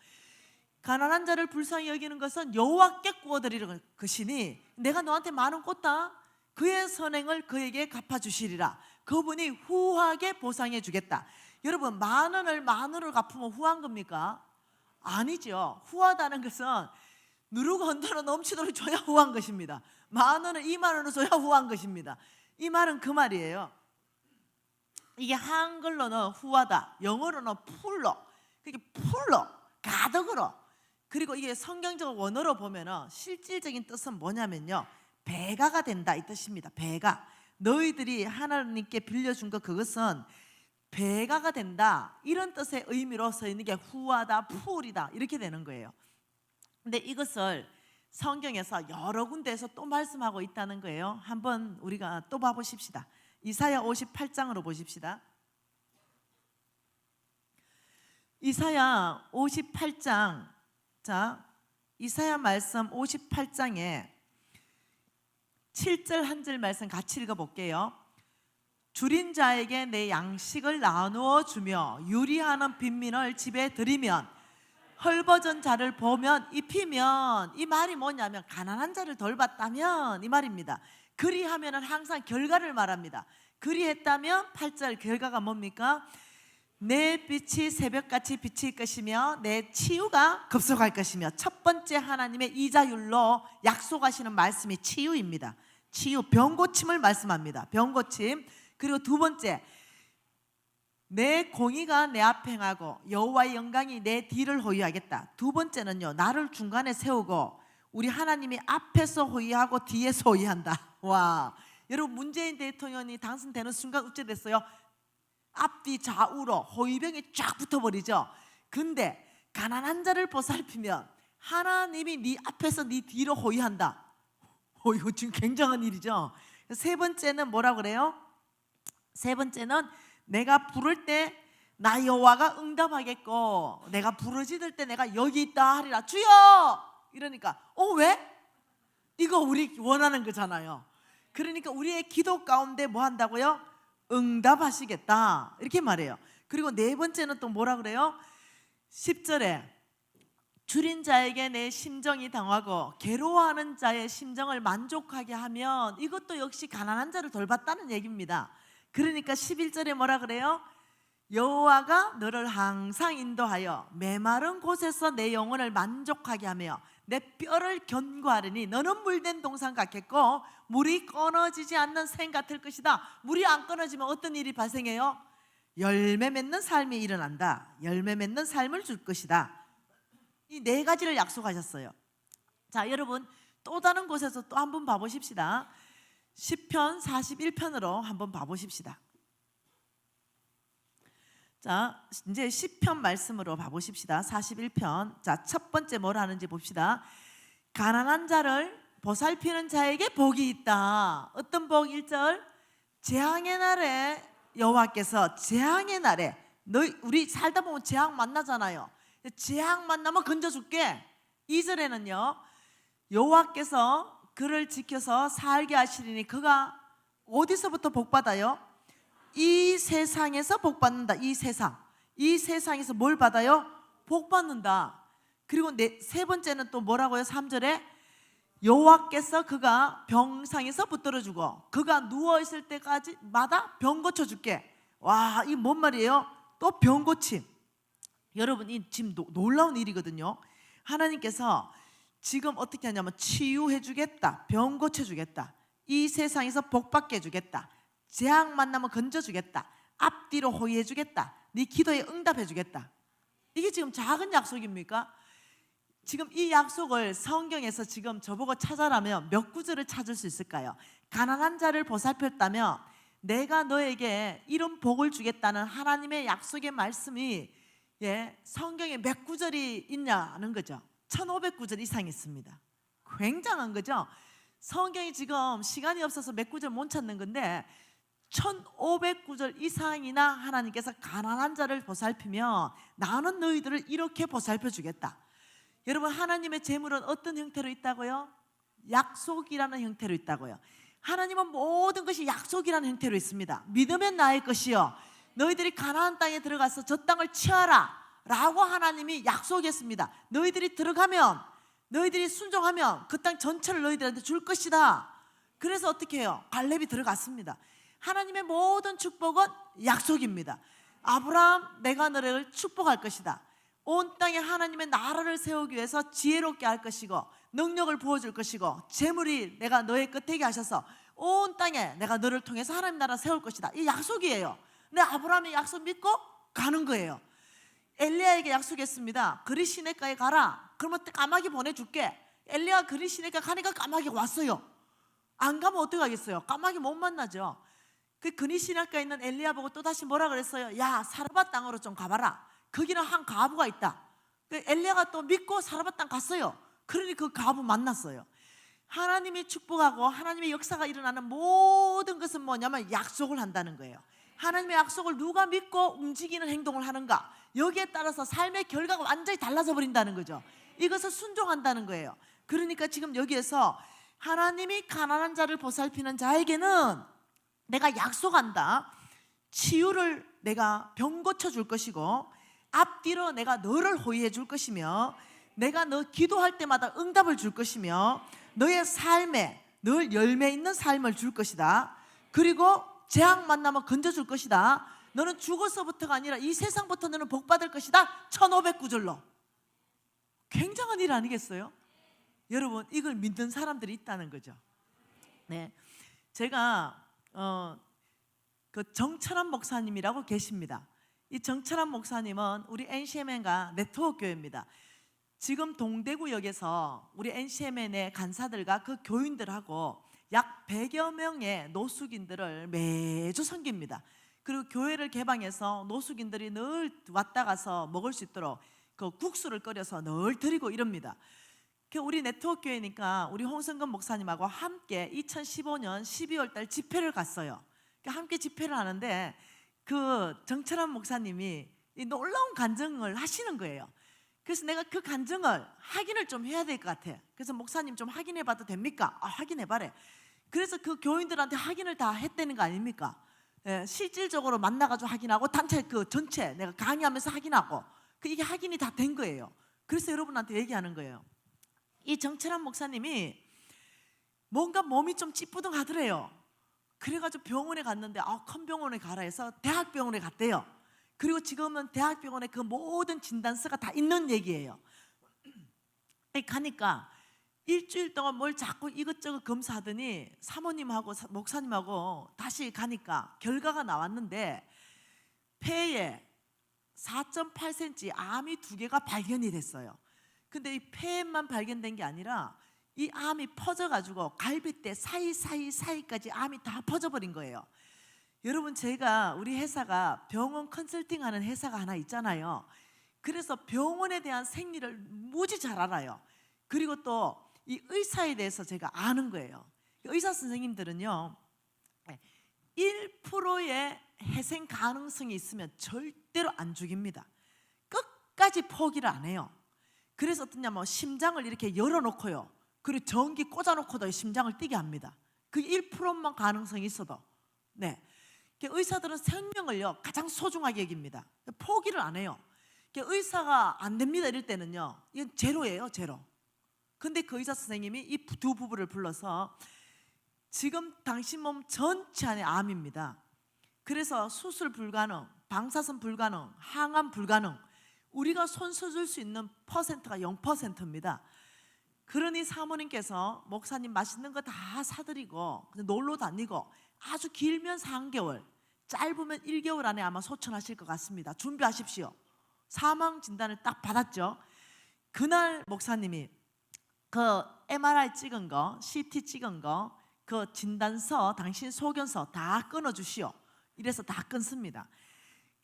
가난한 자를 불쌍히 여기는 것은 여호와께 구워드리는 것이니 내가 너한테 10,000원 꽂다. 그의 선행을 그에게 갚아주시리라. 그분이 후하게 보상해 주겠다. 여러분, 10,000원을 갚으면 후한 겁니까? 아니죠. 후하다는 것은 누르고 흔들어 넘치도록 줘야 후한 것입니다. 10,000원을 20,000원을 줘야 후한 것입니다. 이 말은 그 말이에요. 이게 한글로는 후하다, 영어로는 풀로, 그게 풀로, 가득으로. 그리고 이게 성경적 원어로 보면은 실질적인 뜻은 뭐냐면요, 배가가 된다 이 뜻입니다. 배가, 너희들이 하나님께 빌려준 것, 그것은 배가가 된다, 이런 뜻의 의미로 써 있는 게 후하다, 풀이다, 이렇게 되는 거예요. 근데 이것을 성경에서 여러 군데에서 또 말씀하고 있다는 거예요. 한번 우리가 또 봐보십시다. 이사야 58장으로 보십시다. 이사야 58장, 자, 이사야 말씀 58장에 7절 한 절 말씀 같이 읽어볼게요. 줄인 자에게 내 양식을 나누어 주며 유리하는 빈민을 집에 들이면 헐벗은 자를 보면 입히면, 이 말이 뭐냐면 가난한 자를 돌봤다면 이 말입니다. 그리하면 항상 결과를 말합니다. 그리했다면 8절 결과가 뭡니까? 내 빛이 새벽같이 비칠 것이며 내 치유가 급속할 것이며. 첫 번째 하나님의 이자율로 약속하시는 말씀이 치유입니다. 치유, 병고침을 말씀합니다. 병고침. 그리고 두 번째, 내 공의가 내 앞에 행하고 여호와의 영광이 내 뒤를 호위하겠다. 두 번째는요, 나를 중간에 세우고 우리 하나님이 앞에서 호위하고 뒤에서 호위한다. 와, 여러분, 문재인 대통령이 당선되는 순간 어째 됐어요? 앞뒤 좌우로 호위병이 쫙 붙어버리죠. 근데 가난한 자를 보살피면 하나님이 네 앞에서 네 뒤로 호위한다. 이거 지금 굉장한 일이죠. 세 번째는 뭐라 그래요? 세 번째는 내가 부를 때 나 여호와가 응답하겠고 내가 부르짖을 때 내가 여기 있다 하리라. 주여! 이러니까 왜? 이거 우리 원하는 거잖아요. 그러니까 우리의 기도 가운데 뭐 한다고요? 응답하시겠다, 이렇게 말해요. 그리고 네 번째는 또 뭐라 그래요? 10절에 줄인 자에게 내 심정이 당하고 괴로워하는 자의 심정을 만족하게 하면, 이것도 역시 가난한 자를 돌봤다는 얘기입니다. 그러니까 11절에 뭐라 그래요? 여호와가 너를 항상 인도하여 메마른 곳에서 내 영혼을 만족하게 하며 내 뼈를 견고하리니 너는 물된 동산 같겠고 물이 끊어지지 않는 샘 같을 것이다. 물이 안 끊어지면 어떤 일이 발생해요? 열매 맺는 삶이 일어난다. 열매 맺는 삶을 줄 것이다. 이 네 가지를 약속하셨어요. 자, 여러분, 또 다른 곳에서 또 한번 봐보십시다. 시편 41편으로 한번 봐보십시다. 자, 이제 시편 말씀으로 봐보십시다. 41편. 자, 첫 번째 뭘 하는지 봅시다. 가난한 자를 보살피는 자에게 복이 있다. 어떤 복? 1절, 재앙의 날에 여호와께서, 재앙의 날에, 우리 살다 보면 재앙 만나잖아요. 재앙 만나면 건져줄게. 2절에는요, 여호와께서 그를 지켜서 살게 하시리니 그가 어디서부터 복받아요? 이 세상에서 복받는다. 이 세상에서 뭘 받아요? 복받는다. 그리고 세 번째는 또 뭐라고요? 3절에 여호와께서 그가 병상에서 붙들어주고 그가 누워있을 때까지마다 병 고쳐줄게. 와, 이 뭔 말이에요? 또 병 고침. 여러분, 이 지금 놀라운 일이거든요. 하나님께서 지금 어떻게 하냐면 치유해 주겠다, 병 고쳐 주겠다, 이 세상에서 복받게 해주겠다, 재앙 만나면 건져주겠다, 앞뒤로 호위해 주겠다, 네 기도에 응답해 주겠다. 이게 지금 작은 약속입니까? 지금 이 약속을 성경에서 지금 저보고 찾아라면 몇 구절을 찾을 수 있을까요? 가난한 자를 보살폈다면 내가 너에게 이런 복을 주겠다는 하나님의 약속의 말씀이 성경에 몇 구절이 있냐는 거죠. 1500구절 이상 있습니다. 굉장한 거죠. 성경이 지금 시간이 없어서 몇 구절 못 찾는 건데 1500구절 이상이나 하나님께서 가난한 자를 보살피며 나는 너희들을 이렇게 보살펴 주겠다. 여러분, 하나님의 재물은 어떤 형태로 있다고요? 약속이라는 형태로 있다고요. 하나님은 모든 것이 약속이라는 형태로 있습니다. 믿으면 나의 것이요 너희들이 가나안 땅에 들어가서 저 땅을 취하라 라고 하나님이 약속했습니다. 너희들이 들어가면, 너희들이 순종하면 그 땅 전체를 너희들한테 줄 것이다. 그래서 어떻게 해요? 갈렙이 들어갔습니다. 하나님의 모든 축복은 약속입니다. 아브라함, 내가 너를 축복할 것이다. 온 땅에 하나님의 나라를 세우기 위해서 지혜롭게 할 것이고 능력을 부어줄 것이고 재물이 내가 너의 끝에게 하셔서 온 땅에 내가 너를 통해서 하나님 나라 세울 것이다. 이 약속이에요. 근데 아브라함이 약속 믿고 가는 거예요. 엘리야에게 약속했습니다. 그리 시내가에 가라. 그러면 까마귀 보내줄게. 엘리야가 그리 시내가 가니까 까마귀가 왔어요. 안 가면 어떻게 하겠어요? 까마귀 못 만나죠. 그 그리 시내가에 있는 엘리야 보고 또다시 뭐라 그랬어요? 야, 사르밧 땅으로 좀 가봐라. 거기는 한 과부가 있다. 그 엘리야가 또 믿고 사르밧 땅 갔어요. 그러니 그 과부 만났어요. 하나님이 축복하고 하나님의 역사가 일어나는 모든 것은 뭐냐면 약속을 한다는 거예요. 하나님의 약속을 누가 믿고 움직이는 행동을 하는가, 여기에 따라서 삶의 결과가 완전히 달라져 버린다는 거죠. 이것을 순종한다는 거예요. 그러니까 지금 여기에서 하나님이 가난한 자를 보살피는 자에게는 내가 약속한다. 치유를 내가 병 고쳐줄 것이고 앞뒤로 내가 너를 호위해 줄 것이며 내가 너 기도할 때마다 응답을 줄 것이며 너의 삶에 늘 열매 있는 삶을 줄 것이다. 그리고 재앙 만나면 건져줄 것이다. 너는 죽어서부터가 아니라 이 세상부터 너는 복받을 것이다. 1500구절로. 굉장한 일 아니겠어요? 여러분, 이걸 믿는 사람들이 있다는 거죠. 네, 제가 그 정철환 목사님이라고 계십니다. 이 정철환 목사님은 우리 NCMN과 네트워크 교회입니다. 지금 동대구역에서 우리 NCMN의 간사들과 그 교인들하고 약 100여 명의 노숙인들을 매주 섬깁니다. 그리고 교회를 개방해서 노숙인들이 늘 왔다 가서 먹을 수 있도록 그 국수를 끓여서 늘 드리고 이럽니다. 우리 네트워크 교회니까 우리 홍성근 목사님하고 함께 2015년 12월 달 집회를 갔어요. 함께 집회를 하는데 그 정철환 목사님이 이 놀라운 간증을 하시는 거예요. 그래서 내가 그 간증을 확인을 좀 해야 될 것 같아. 그래서 목사님 좀 확인해 봐도 됩니까? 확인해 봐래. 그래서 그 교인들한테 확인을 다 했다는 거 아닙니까? 예, 실질적으로 만나가지고 확인하고 단체 그 전체 내가 강의하면서 확인하고 이게 확인이 다 된 거예요. 그래서 여러분한테 얘기하는 거예요. 이 정철환 목사님이 뭔가 몸이 좀 찌뿌둥하더래요. 그래가지고 병원에 갔는데 큰 병원에 가라 해서 대학병원에 갔대요. 그리고 지금은 대학병원에 그 모든 진단서가 다 있는 얘기예요. 가니까 일주일 동안 뭘 자꾸 이것저것 검사하더니 사모님하고 목사님하고 다시 가니까 결과가 나왔는데 폐에 4.8cm 암이 2개가 발견이 됐어요. 근데 이 폐에만 발견된 게 아니라 이 암이 퍼져가지고 갈비뼈 사이까지 암이 다 퍼져버린 거예요. 여러분, 제가 우리 회사가 병원 컨설팅하는 회사가 하나 있잖아요. 그래서 병원에 대한 생리를 무지 잘 알아요. 그리고 또 이 의사에 대해서 제가 아는 거예요. 의사 선생님들은요 1%의 회생 가능성이 있으면 절대로 안 죽입니다. 끝까지 포기를 안 해요. 그래서 어떠냐면 심장을 이렇게 열어놓고요, 그리고 전기 꽂아놓고도 심장을 뛰게 합니다. 그 1%만 가능성이 있어도. 네, 의사들은 생명을요 가장 소중하게 여깁니다. 포기를 안 해요. 의사가 안 됩니다 이럴 때는요 이건 제로예요, 제로. 근데 그 의사 선생님이 이 두 부부를 불러서 지금 당신 몸 전체 안에 암입니다. 그래서 수술 불가능, 방사선 불가능, 항암 불가능, 우리가 손 써줄 수 있는 퍼센트가 0%입니다. 그러니 사모님께서 목사님 맛있는 거 다 사드리고 놀러 다니고 아주 길면 3개월, 짧으면 1개월 안에 아마 소천하실 것 같습니다. 준비하십시오. 사망 진단을 딱 받았죠. 그날 목사님이 그 MRI 찍은 거, CT 찍은 거, 그 진단서, 당신 소견서 다 끊어주시오. 이래서 다 끊습니다.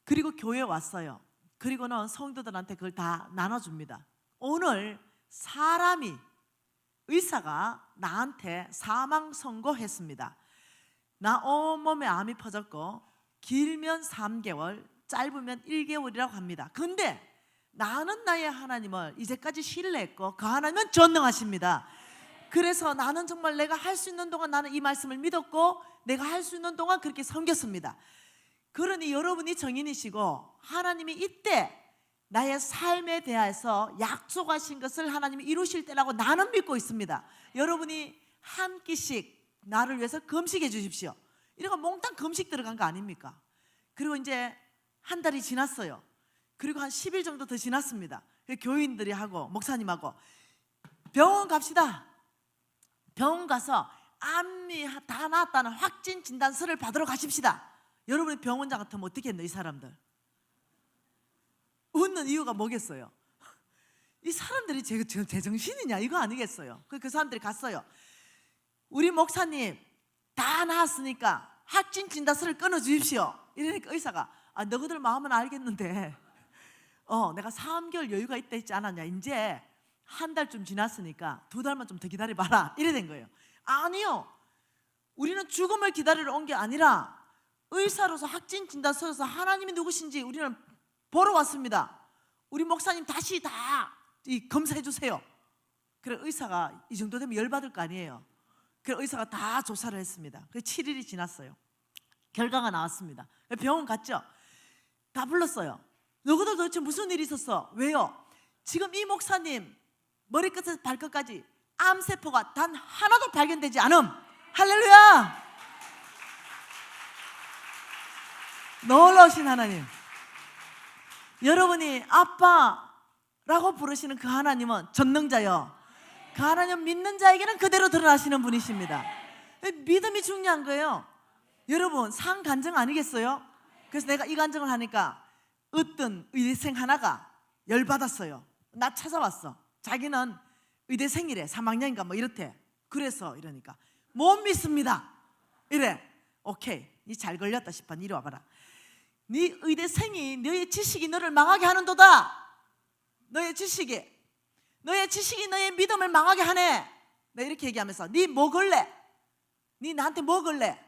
그리고 교회에 왔어요. 그리고는 성도들한테 그걸 다 나눠줍니다. 오늘 사람이, 의사가 나한테 사망 선고했습니다. 나 온몸에 암이 퍼졌고 길면 3개월, 짧으면 1개월이라고 합니다. 근데 나는 나의 하나님을 이제까지 신뢰했고 그 하나님은 전능하십니다. 그래서 나는 정말 내가 할 수 있는 동안 나는 이 말씀을 믿었고 내가 할 수 있는 동안 그렇게 섬겼습니다. 그러니 여러분이 정인이시고 하나님이 이때 나의 삶에 대해서 약속하신 것을 하나님이 이루실 때라고 나는 믿고 있습니다. 여러분이 한 끼씩 나를 위해서 금식해 주십시오. 이러고 몽땅 금식 들어간 거 아닙니까? 그리고 이제 한 달이 지났어요. 그리고 한 10일 정도 더 지났습니다. 교인들이 하고 목사님하고 병원 갑시다. 병원 가서 암이 다 나았다는 확진 진단서를 받으러 가십시다. 여러분이 병원장 같으면 어떻게 했나? 이 사람들 웃는 이유가 뭐겠어요? 이 사람들이 지금 제정신이냐 이거 아니겠어요? 그 사람들이 갔어요. 우리 목사님 다 나았으니까 확진 진단서를 끊어주십시오. 이러니까 의사가 너희들 마음은 알겠는데 내가 3개월 여유가 있다 했지 않았냐? 이제 한 달쯤 지났으니까 2달만 좀 더 기다려봐라. 이래 된 거예요. 아니요, 우리는 죽음을 기다리러 온 게 아니라 의사로서 확진 진단서에서 하나님이 누구신지 우리는 보러 왔습니다. 우리 목사님 다시 다 검사해 주세요. 그래 의사가 이 정도 되면 열받을 거 아니에요. 그래 의사가 다 조사를 했습니다. 그래 7일이 지났어요. 결과가 나왔습니다. 병원 갔죠. 다 불렀어요. 너희들 도대체 무슨 일이 있었어? 왜요? 지금 이 목사님 머리끝에서 발끝까지 암세포가 단 하나도 발견되지 않음. 할렐루야! 놀라우신 하나님. 여러분이 아빠라고 부르시는 그 하나님은 전능자요, 그 하나님 믿는 자에게는 그대로 드러나시는 분이십니다. 믿음이 중요한 거예요. 여러분 상 간증 아니겠어요? 그래서 내가 이 간증을 하니까 어떤 의대생 하나가 열받았어요. 나 찾아왔어. 자기는 의대생이래. 3학년인가 뭐 이렇대. 그래서 이러니까 못 믿습니다 이래. 오케이, 니 잘 걸렸다 싶어. 이리 와봐라. 네 의대생이 너의 지식이 너를 망하게 하는도다. 너의 지식이 너의 믿음을 망하게 하네. 나 이렇게 얘기하면서 네 뭐 걸래? 네 나한테 뭐 걸래?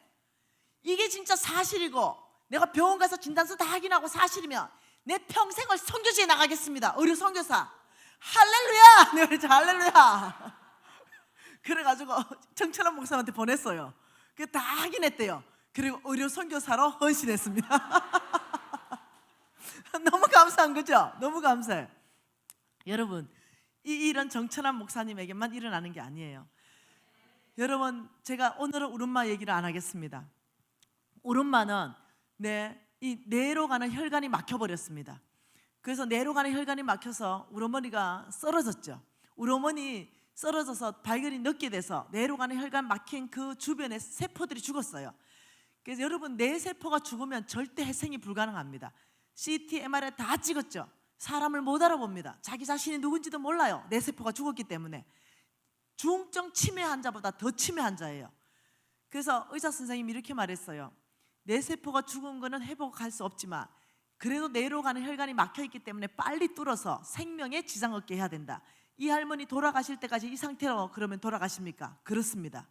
이게 진짜 사실이고 내가 병원 가서 진단서 다 확인하고 사실이면 내 평생을 선교지에 나가겠습니다. 의료 선교사. 할렐루야! 내가 그랬죠. 할렐루야! 그래가지고 정철환 목사한테 보냈어요. 그게 다 확인했대요. 그리고 의료 선교사로 헌신했습니다. 너무 감사한 거죠? 너무 감사해요. 여러분 이 일은 정철환 목사님에게만 일어나는 게 아니에요. 여러분 제가 오늘은 우름마 얘기를 안 하겠습니다. 우름마는 이 뇌로 가는 혈관이 막혀버렸습니다. 그래서 뇌로 가는 혈관이 막혀서 우리 어머니가 쓰러졌죠. 우리 어머니 쓰러져서 발견이 늦게 돼서 뇌로 가는 혈관 막힌 그 주변에 세포들이 죽었어요. 그래서 여러분 뇌 세포가 죽으면 절대 회생이 불가능합니다. CT, MRI 다 찍었죠. 사람을 못 알아봅니다. 자기 자신이 누군지도 몰라요. 뇌 세포가 죽었기 때문에. 중증 치매 환자보다 더 치매 환자예요. 그래서 의사 선생님이 이렇게 말했어요. 뇌 세포가 죽은 거는 회복할 수 없지만 그래도 뇌로 가는 혈관이 막혀있기 때문에 빨리 뚫어서 생명에 지장 없게 해야 된다. 이 할머니 돌아가실 때까지 이 상태로 그러면 돌아가십니까? 그렇습니다.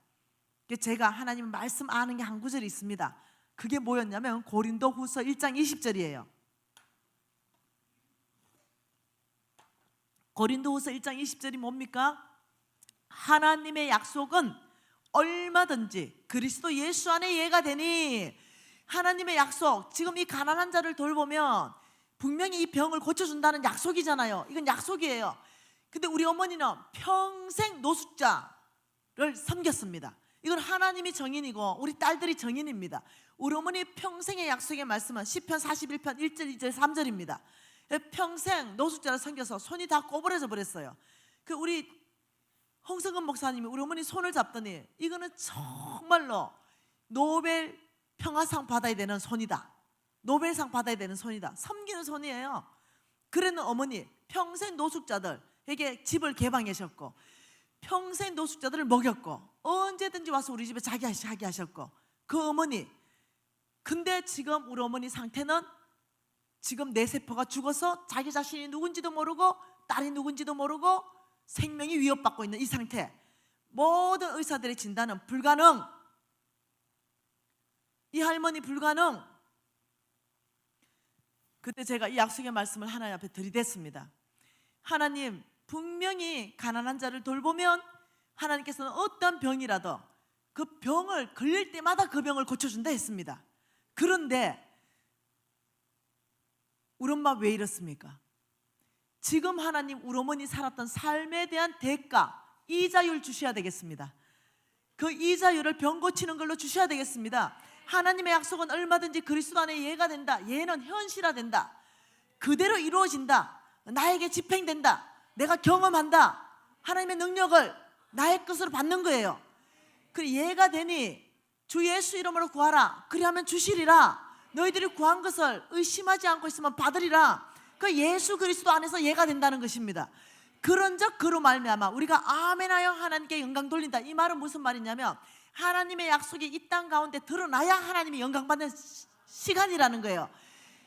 제가 하나님 말씀 아는 게 한 구절이 있습니다. 그게 뭐였냐면 고린도후서 1장 20절이에요. 고린도후서 1장 20절이 뭡니까? 하나님의 약속은 얼마든지 그리스도 예수 안에 예가 되니. 하나님의 약속, 지금 이 가난한 자를 돌보면 분명히 이 병을 고쳐준다는 약속이잖아요. 이건 약속이에요. 근데 우리 어머니는 평생 노숙자를 섬겼습니다. 이건 하나님이 정인이고 우리 딸들이 정인입니다. 우리 어머니 평생의 약속의 말씀은 시편 41편 1절 2절 3절입니다. 평생 노숙자를 섬겨서 손이 다 꼬부러져 버렸어요. 그 우리 홍성근 목사님이 우리 어머니 손을 잡더니 이거는 정말로 노벨 평화상 받아야 되는 손이다. 노벨상 받아야 되는 손이다. 섬기는 손이에요. 그러는 어머니 평생 노숙자들에게 집을 개방하셨고 평생 노숙자들을 먹였고 언제든지 와서 우리 집에 자기 하셨고 그 어머니. 근데 지금 우리 어머니 상태는 지금 뇌세포가 죽어서 자기 자신이 누군지도 모르고 딸이 누군지도 모르고 생명이 위협받고 있는 이 상태. 모든 의사들의 진단은 불가능. 이 할머니 불가능. 그때 제가 이 약속의 말씀을 하나님 앞에 들이댔습니다. 하나님 분명히 가난한 자를 돌보면 하나님께서는 어떤 병이라도 그 병을 걸릴 때마다 그 병을 고쳐준다 했습니다. 그런데 우리 엄마 왜 이렇습니까? 지금 하나님 우리 어머니 살았던 삶에 대한 대가, 이자율 주셔야 되겠습니다. 그 이자율을 병 고치는 걸로 주셔야 되겠습니다. 하나님의 약속은 얼마든지 그리스도 안에 예가 된다. 예는 현실화된다. 그대로 이루어진다. 나에게 집행된다. 내가 경험한다. 하나님의 능력을 나의 것으로 받는 거예요. 그 예가 되니 주 예수 이름으로 구하라. 그리하면 주시리라. 너희들이 구한 것을 의심하지 않고 있으면 받으리라. 그 예수 그리스도 안에서 예가 된다는 것입니다. 그런즉 그로 말미암아 우리가 아멘하여 하나님께 영광 돌린다. 이 말은 무슨 말이냐면 하나님의 약속이 이 땅 가운데 드러나야 하나님이 영광 받는 시간이라는 거예요.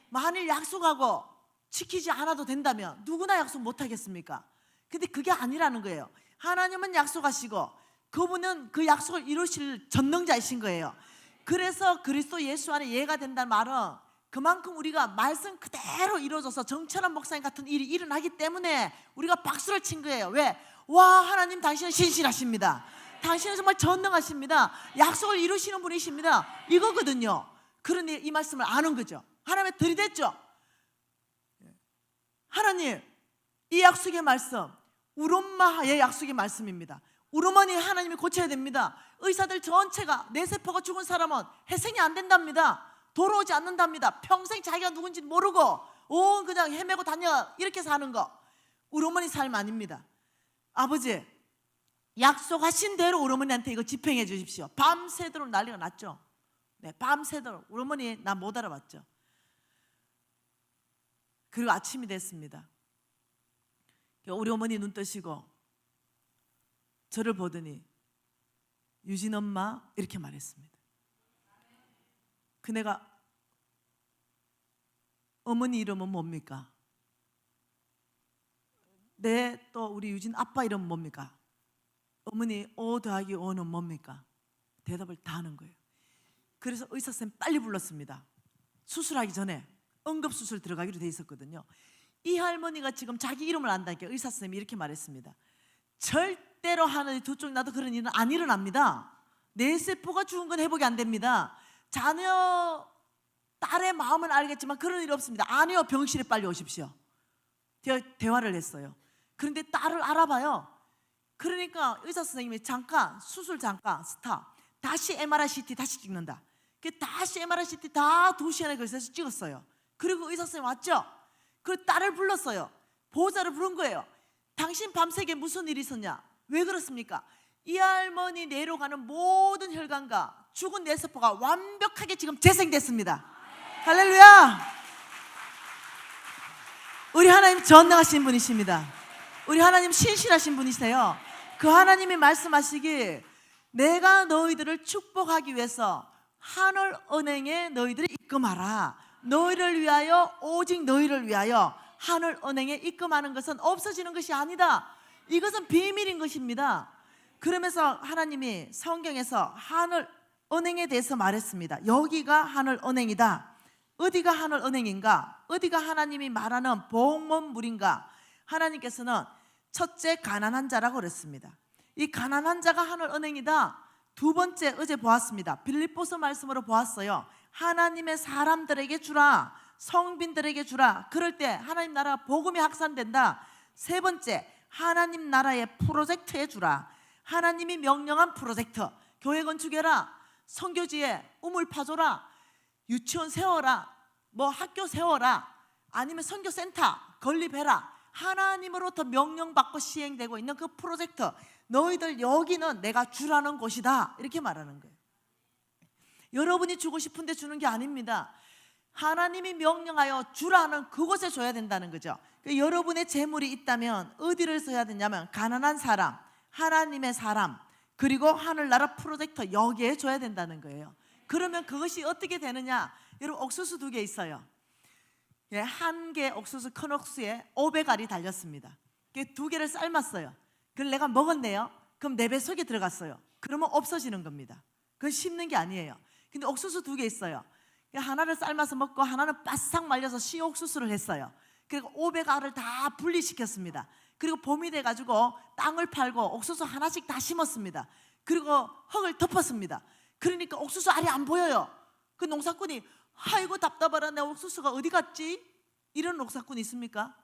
만일 약속하고 지키지 않아도 된다면 누구나 약속 못 하겠습니까? 근데 그게 아니라는 거예요. 하나님은 약속하시고 그분은 그 약속을 이루실 전능자이신 거예요. 그래서 그리스도 예수 안에 예가 된다는 말은 그만큼 우리가 말씀 그대로 이루어져서 정철한 목사님 같은 일이 일어나기 때문에 우리가 박수를 친 거예요. 왜? 와, 하나님 당신은 신실하십니다. 당신은 정말 전능하십니다. 약속을 이루시는 분이십니다. 이거거든요. 그러니 이 말씀을 아는 거죠. 하나님의 들이댔죠. 하나님, 이 약속의 말씀 우리 엄마의 약속의 말씀입니다. 우리 어머니 하나님이 고쳐야 됩니다. 의사들 전체가 뇌세포가 죽은 사람은 회생이 안 된답니다. 돌아오지 않는답니다. 평생 자기가 누군지 모르고 그냥 헤매고 다녀 이렇게 사는 거 우리 어머니 삶 아닙니다. 아버지, 약속하신 대로 우리 어머니한테 이거 집행해 주십시오. 밤새도록 난리가 났죠. 네, 밤새도록 우리 어머니 나 못 알아봤죠. 그리고 아침이 됐습니다. 우리 어머니 눈 뜨시고 저를 보더니 유진 엄마 이렇게 말했습니다. 그 내가 어머니 이름은 뭡니까? 또 우리 유진 아빠 이름은 뭡니까? 어머니 O 더하기 O는 뭡니까? 대답을 다 하는 거예요. 그래서 의사선생님 빨리 불렀습니다. 수술하기 전에 응급수술 들어가기로 돼 있었거든요. 이 할머니가 지금 자기 이름을 안다니까 의사선생님이 이렇게 말했습니다. 절대로 하늘이 두 쪽 나도 그런 일은 안 일어납니다. 뇌세포가 죽은 건 회복이 안 됩니다. 자녀 딸의 마음은 알겠지만 그런 일 없습니다. 아니요, 병실에 빨리 오십시오. 대화를 했어요. 그런데 딸을 알아봐요. 그러니까 의사 선생님이 잠깐 수술 잠깐 스탑, 다시 MRI CT 다시 찍는다. 다시 MRI CT 다 2시간에 걸쳐서 찍었어요. 그리고 의사 선생님 왔죠. 그 딸을 불렀어요. 보호자를 부른 거예요. 당신 밤새게 무슨 일이 있었냐? 왜 그렇습니까? 이 할머니 뇌로 가는 모든 혈관과 죽은 뇌세포가 완벽하게 지금 재생됐습니다. 할렐루야! 우리 하나님 전능하신 분이십니다. 우리 하나님 신실하신 분이세요. 그 하나님이 말씀하시기 내가 너희들을 축복하기 위해서 하늘은행에 너희들을 입금하라. 너희를 위하여 오직 너희를 위하여 하늘은행에 입금하는 것은 없어지는 것이 아니다. 이것은 비밀인 것입니다. 그러면서 하나님이 성경에서 하늘은행에 대해서 말했습니다. 여기가 하늘은행이다. 어디가 하늘은행인가? 어디가 하나님이 말하는 복문물인가? 하나님께서는 첫째 가난한 자라고 그랬습니다. 이 가난한 자가 하늘은행이다. 두 번째 어제 보았습니다. 빌립보서 말씀으로 보았어요. 하나님의 사람들에게 주라. 성빈들에게 주라. 그럴 때 하나님 나라 복음이 확산된다. 세 번째 하나님 나라의 프로젝트에 주라. 하나님이 명령한 프로젝트. 교회 건축해라. 선교지에 우물 파줘라. 유치원 세워라. 학교 세워라. 아니면 선교센터 건립해라. 하나님으로부터 명령받고 시행되고 있는 그 프로젝트, 너희들 여기는 내가 주라는 곳이다. 이렇게 말하는 거예요. 여러분이 주고 싶은데 주는 게 아닙니다. 하나님이 명령하여 주라는 그곳에 줘야 된다는 거죠. 여러분의 재물이 있다면 어디를 써야 되냐면 가난한 사람, 하나님의 사람, 그리고 하늘나라 프로젝트 여기에 줘야 된다는 거예요. 그러면 그것이 어떻게 되느냐? 여러분 옥수수 2개 있어요. 한 개 옥수수 큰 옥수수에 500알이 달렸습니다. 2개를 삶았어요. 그걸 내가 먹었네요. 그럼 내 배 속에 들어갔어요. 그러면 없어지는 겁니다. 그건 심는 게 아니에요. 근데 옥수수 2개 있어요. 하나를 삶아서 먹고 하나는 바싹 말려서 씨옥수수를 했어요. 그리고 500알을 다 분리시켰습니다. 그리고 봄이 돼가지고 땅을 팔고 옥수수 하나씩 다 심었습니다. 그리고 흙을 덮었습니다. 그러니까 옥수수 알이 안 보여요. 그 농사꾼이 아이고 답답하라, 내 옥수수가 어디 갔지? 이런 농사꾼 있습니까?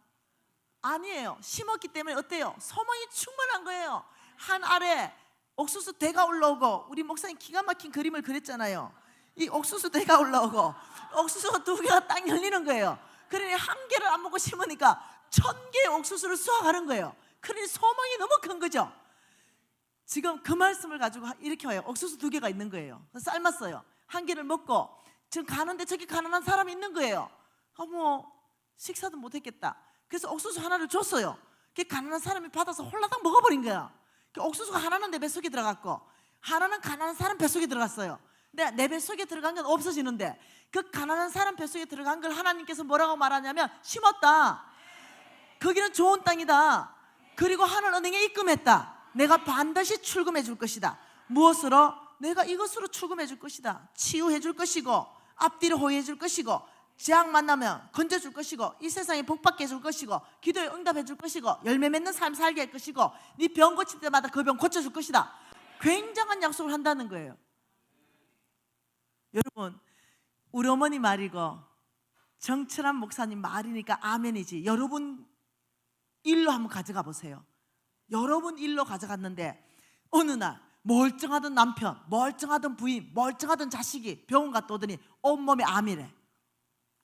아니에요. 심었기 때문에 어때요? 소망이 충만한 거예요. 한 알에 옥수수 대가 올라오고, 우리 목사님 기가 막힌 그림을 그렸잖아요. 이 옥수수 대가 올라오고 옥수수가 2개가 딱 열리는 거예요. 그러니 한 개를 안 먹고 심으니까 1000개의 옥수수를 수확하는 거예요. 그러니 소망이 너무 큰 거죠. 지금 그 말씀을 가지고 이렇게 와요. 옥수수 2개가 있는 거예요. 삶았어요. 1개를 먹고 지금 가는데 저기 가난한 사람이 있는 거예요. 뭐 식사도 못했겠다. 그래서 옥수수 하나를 줬어요. 그 가난한 사람이 받아서 홀라당 먹어버린 거야. 그 옥수수가 하나는 내 뱃속에 들어갔고 하나는 가난한 사람 뱃속에 들어갔어요. 근데 내 뱃속에 들어간 건 없어지는데 그 가난한 사람 뱃속에 들어간 걸 하나님께서 뭐라고 말하냐면 심었다. 거기는 좋은 땅이다. 그리고 하늘은행에 입금했다. 내가 반드시 출금해 줄 것이다. 무엇으로? 내가 이것으로 출금해 줄 것이다. 치유해 줄 것이고 앞뒤로 호의해 줄 것이고 재앙 만나면 건져 줄 것이고 이 세상에 복받게 해줄 것이고 기도에 응답해 줄 것이고 열매 맺는 삶 살게 할 것이고 네 병 고칠 때마다 그 병 고쳐줄 것이다. 굉장한 약속을 한다는 거예요. 여러분, 우리 어머니 말이고 정철한 목사님 말이니까 아멘이지. 여러분 일로 한번 가져가 보세요. 여러분 일로 가져갔는데 어느 날 멀쩡하던 남편, 멀쩡하던 부인, 멀쩡하던 자식이 병원 갔다 오더니 온몸에 암이래.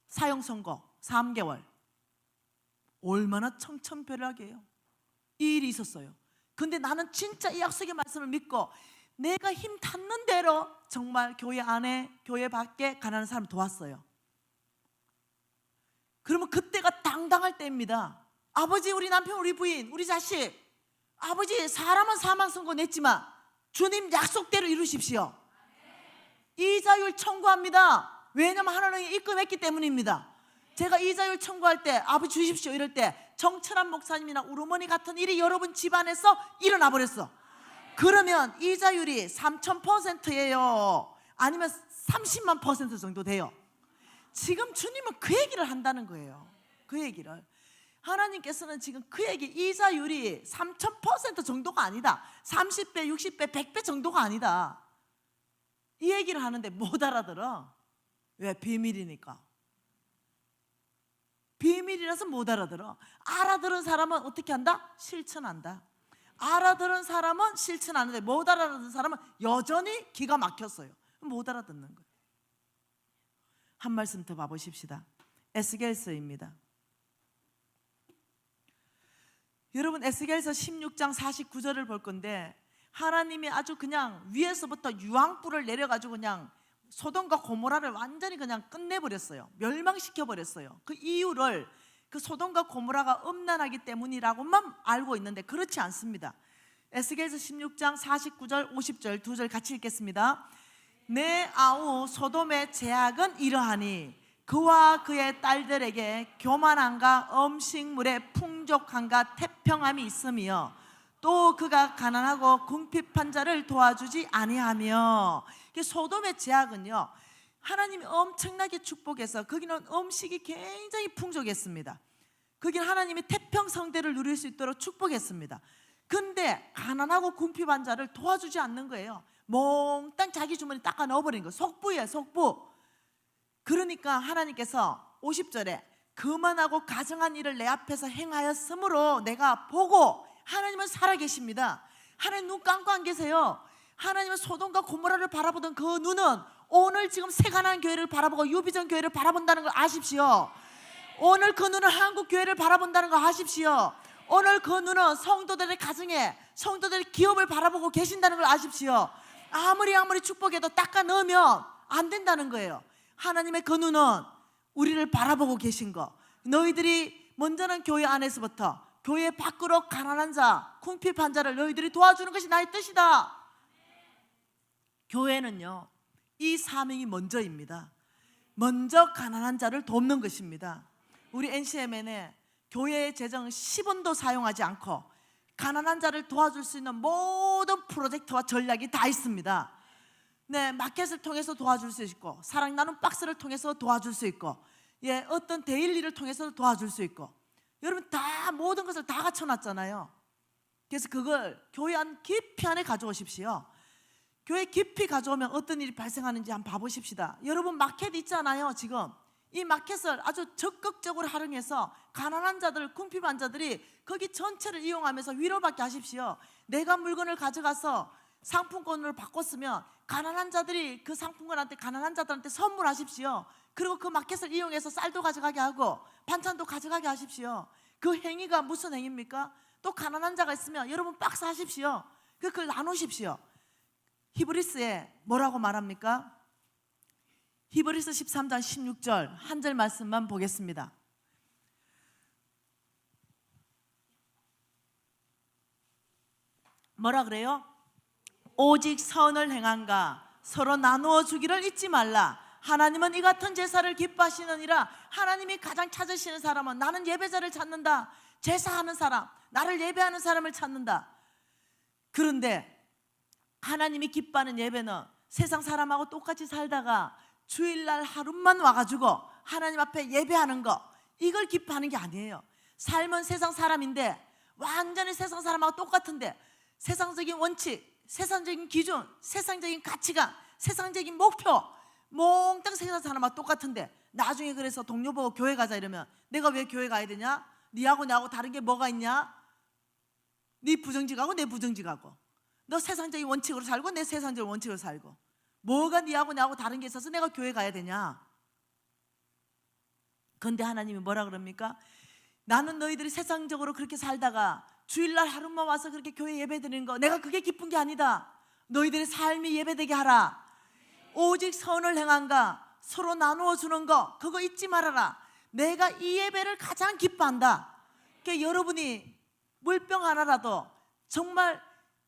사형 선고 3개월. 얼마나 청천벽력이에요. 이 일이 있었어요. 근데 나는 진짜 이 약속의 말씀을 믿고 내가 힘 닿는 대로 정말 교회 안에 교회 밖에 가난한 사람 도왔어요. 그러면 그때가 당당할 때입니다. 아버지, 우리 남편, 우리 부인, 우리 자식, 아버지 사람은 사망 선고 냈지만 주님 약속대로 이루십시오. 이자율 청구합니다. 왜냐하면 하나님이 입금했기 때문입니다. 제가 이자율 청구할 때 아버지 주십시오 이럴 때 정철한 목사님이나 우리 어머니 같은 일이 여러분 집안에서 일어나 버렸어. 그러면 이자율이 3000%예요 아니면 30만 % 정도 돼요. 지금 주님은 그 얘기를 한다는 거예요. 그 얘기를 하나님께서는 지금 그 얘기, 이자율이 3000% 정도가 아니다, 30배, 60배, 100배 정도가 아니다, 이 얘기를 하는데 못 알아들어. 왜? 비밀이니까. 비밀이라서 못 알아들어. 알아들은 사람은 어떻게 한다? 실천한다. 알아들은 사람은 실천하는데 못 알아듣는 사람은 여전히 기가 막혔어요. 못 알아듣는 거예요. 한 말씀 더 봐보십시다. 에스겔서입니다. 여러분 에스겔서 16장 49절을 볼 건데 하나님이 아주 그냥 위에서부터 유황불을 내려가지고 그냥 소돔과 고모라를 완전히 그냥 끝내버렸어요. 멸망시켜버렸어요. 그 이유를 그 소돔과 고모라가 음란하기 때문이라고만 알고 있는데 그렇지 않습니다. 에스겔서 16장 49절 50절 두 절 같이 읽겠습니다. 내 아우 소돔의 제약은 이러하니 그와 그의 딸들에게 교만함과 음식물의 풍족함과 태평함이 있으며 또 그가 가난하고 궁핍한 자를 도와주지 아니하며. 소돔의 제약은요, 하나님이 엄청나게 축복해서 거기는 음식이 굉장히 풍족했습니다. 거기는 하나님이 태평성대를 누릴 수 있도록 축복했습니다. 근데 가난하고 궁핍한 자를 도와주지 않는 거예요. 몽땅 자기 주머니 닦아 넣어버린 거예요. 속부예요, 속부. 그러니까 하나님께서 50절에 거만하고 가증한 일을 내 앞에서 행하였으므로 내가 보고, 하나님은 살아계십니다. 하나님 눈 감고 안 계세요. 하나님은 소돔과 고모라를 바라보던 그 눈은 오늘 지금 새가난 교회를 바라보고 유비전 교회를 바라본다는 걸 아십시오. 오늘 그 눈은 한국 교회를 바라본다는 걸 아십시오. 오늘 그 눈은 성도들의 가정에, 성도들의 기업을 바라보고 계신다는 걸 아십시오. 아무리 축복해도 닦아 넣으면 안 된다는 거예요. 하나님의 그 눈은 우리를 바라보고 계신 거. 너희들이 먼저는 교회 안에서부터 교회 밖으로 가난한 자, 궁핍한 자를 너희들이 도와주는 것이 나의 뜻이다. 교회는요, 이 사명이 먼저입니다. 먼저 가난한 자를 돕는 것입니다. 우리 NCMN에 교회의 재정 10원도 사용하지 않고 가난한 자를 도와줄 수 있는 모든 프로젝트와 전략이 다 있습니다. 네, 마켓을 통해서 도와줄 수 있고, 사랑 나눔 박스를 통해서 도와줄 수 있고, 어떤 데일리를 통해서 도와줄 수 있고, 여러분 다 모든 것을 다 갖춰놨잖아요. 그래서 그걸 교회 안 깊이 안에 가져오십시오. 교회 깊이 가져오면 어떤 일이 발생하는지 한번 봐보십시다. 여러분 마켓 있잖아요. 지금 이 마켓을 아주 적극적으로 활용해서 가난한 자들, 궁핍한 자들이 거기 전체를 이용하면서 위로받게 하십시오. 내가 물건을 가져가서 상품권으로 바꿨으면 가난한 자들이 그 상품권한테, 가난한 자들한테 선물하십시오. 그리고 그 마켓을 이용해서 쌀도 가져가게 하고 반찬도 가져가게 하십시오. 그 행위가 무슨 행위입니까? 또 가난한 자가 있으면 여러분 박스 하십시오. 그걸 나누십시오. 히브리스에 뭐라고 말합니까? 히브리서 13장 16절 한 절 말씀만 보겠습니다. 뭐라 그래요? 오직 선을 행한가 서로 나누어 주기를 잊지 말라. 하나님은 이 같은 제사를 기뻐하시느니라. 하나님이 가장 찾으시는 사람은 나는 예배자를 찾는다. 제사하는 사람, 나를 예배하는 사람을 찾는다. 그런데 하나님이 기뻐하는 예배는 세상 사람하고 똑같이 살다가 주일날 하루만 와가지고 하나님 앞에 예배하는 거, 이걸 기뻐하는 게 아니에요. 삶은 세상 사람인데 완전히 세상 사람하고 똑같은데 세상적인 원칙, 세상적인 기준, 세상적인 가치관, 세상적인 목표 몽땅 세상 사람하고 똑같은데 나중에 그래서 동료 보고 교회 가자 이러면 내가 왜 교회 가야 되냐? 니하고 나하고 다른 게 뭐가 있냐? 니 부정직하고 내 부정직하고, 너 세상적인 원칙으로 살고 내 세상적인 원칙으로 살고, 뭐가 니하고 나하고 다른 게 있어서 내가 교회 가야 되냐? 그런데 하나님이 뭐라 그럽니까? 나는 너희들이 세상적으로 그렇게 살다가 주일날 하루만 와서 그렇게 교회 예배 드리는 거, 내가 그게 기쁜 게 아니다. 너희들의 삶이 예배되게 하라. 오직 선을 행한가 서로 나누어 주는 거, 그거 잊지 말아라. 내가 이 예배를 가장 기뻐한다. 그러니까 여러분이 물병 하나라도, 정말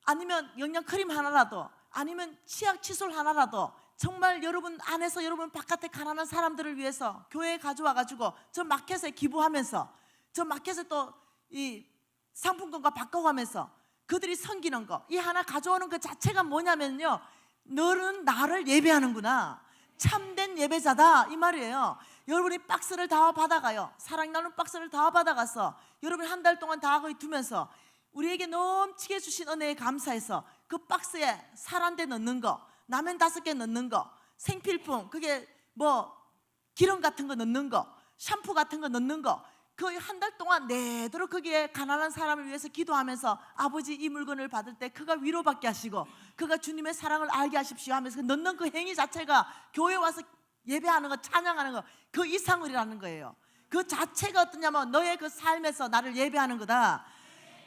아니면 영양크림 하나라도, 아니면 치약 칫솔 하나라도 정말 여러분 안에서 여러분 바깥에 가난한 사람들을 위해서 교회에 가져와가지고 저 마켓에 기부하면서, 저 마켓에 또 이 상품권과 바꿔가면서 그들이 섬기는 거, 이 하나 가져오는 그 자체가 뭐냐면요, 너는 나를 예배하는구나, 참된 예배자다 이 말이에요. 여러분이 박스를 다 받아가요. 사랑 나눔 박스를 다 받아가서 여러분 한 달 동안 다 거기 두면서 우리에게 넘치게 주신 은혜에 감사해서 그 박스에 살 한 대 넣는 거, 라면 5개 넣는 거, 생필품, 그게 뭐 기름 같은 거 넣는 거, 샴푸 같은 거 넣는 거, 그 한 달 동안 내도록 거기에 가난한 사람을 위해서 기도하면서 아버지 이 물건을 받을 때 그가 위로받게 하시고 그가 주님의 사랑을 알게 하십시오 하면서 넣는 그 행위 자체가 교회 와서 예배하는 거, 찬양하는 거, 그 이상을이라는 거예요. 그 자체가 어떠냐면 너의 그 삶에서 나를 예배하는 거다.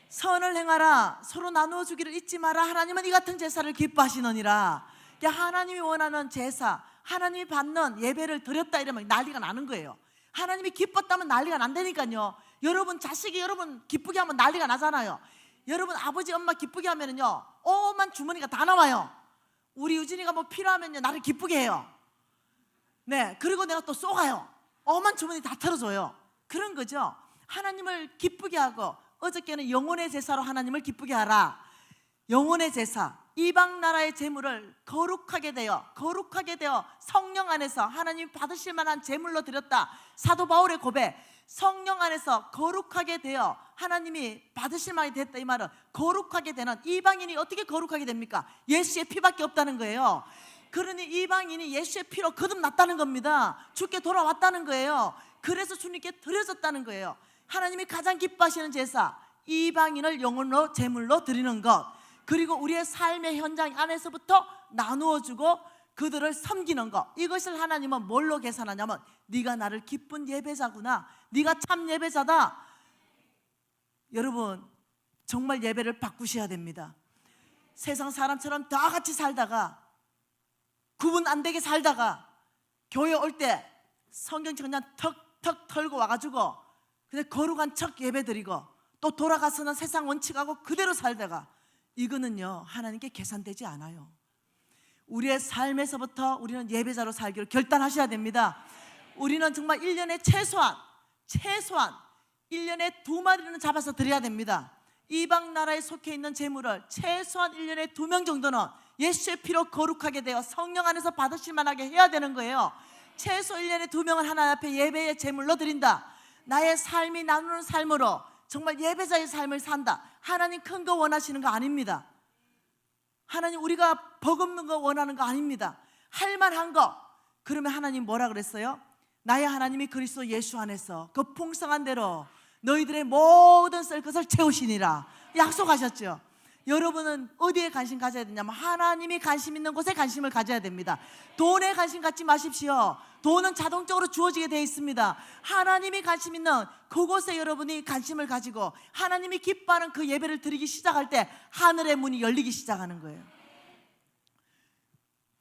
선을 행하라 서로 나누어 주기를 잊지 마라. 하나님은 이 같은 제사를 기뻐하시느니라. 하나님이 원하는 제사, 하나님이 받는 예배를 드렸다 이러면 난리가 나는 거예요. 하나님이 기뻤다면 난리가 난다니까요. 여러분 자식이 여러분 기쁘게 하면 난리가 나잖아요. 여러분 아버지 엄마 기쁘게 하면은요 오만 주머니가 다 나와요. 우리 유진이가 뭐 필요하면요 나를 기쁘게 해요. 네, 그리고 내가 또 쏘가요. 오만 주머니 다 털어줘요. 그런 거죠. 하나님을 기쁘게 하고, 어저께는 영혼의 제사로 하나님을 기쁘게 하라. 영혼의 제사, 이방 나라의 제물을 거룩하게 되어 성령 안에서 하나님 받으실 만한 제물로 드렸다. 사도 바울의 고백, 성령 안에서 거룩하게 되어 하나님이 받으실 만이 됐다. 이 말은 거룩하게 되는, 이방인이 어떻게 거룩하게 됩니까? 예수의 피밖에 없다는 거예요. 그러니 이방인이 예수의 피로 거듭났다는 겁니다. 주께 돌아왔다는 거예요. 그래서 주님께 드려졌다는 거예요. 하나님이 가장 기뻐하시는 제사, 이방인을 영혼으로 제물로 드리는 것, 그리고 우리의 삶의 현장 안에서부터 나누어주고 그들을 섬기는 것, 이것을 하나님은 뭘로 계산하냐면 네가 나를 기쁜 예배자구나, 네가 참 예배자다. 여러분 정말 예배를 바꾸셔야 됩니다. 세상 사람처럼 다 같이 살다가, 구분 안 되게 살다가 교회 올 때 성경책 그냥 턱턱 털고 와가지고 그냥 거룩한 척 예배드리고 또 돌아가서는 세상 원칙하고 그대로 살다가, 이거는요 하나님께 계산되지 않아요. 우리의 삶에서부터 우리는 예배자로 살기로 결단하셔야 됩니다. 우리는 정말 1년에 최소한 1년에 2마리는 잡아서 드려야 됩니다. 이방 나라에 속해 있는 제물을 최소한 1년에 2명 정도는 예수의 피로 거룩하게 되어 성령 안에서 받으실 만하게 해야 되는 거예요. 최소 1년에 2명은 하나님 앞에 예배의 제물로 드린다. 나의 삶이 나누는 삶으로 정말 예배자의 삶을 산다. 하나님 큰 거 원하시는 거 아닙니다. 하나님 우리가 버금는 거 원하는 거 아닙니다. 할만한 거. 그러면 하나님 뭐라 그랬어요? 나의 하나님이 그리스도 예수 안에서 그 풍성한 대로 너희들의 모든 썰 것을 채우시니라 약속하셨죠. 여러분은 어디에 관심 가져야 되냐면 하나님이 관심 있는 곳에 관심을 가져야 됩니다. 돈에 관심 갖지 마십시오. 돈은 자동적으로 주어지게 되어 있습니다. 하나님이 관심 있는 그곳에 여러분이 관심을 가지고 하나님이 기뻐하는 그 예배를 드리기 시작할 때 하늘의 문이 열리기 시작하는 거예요.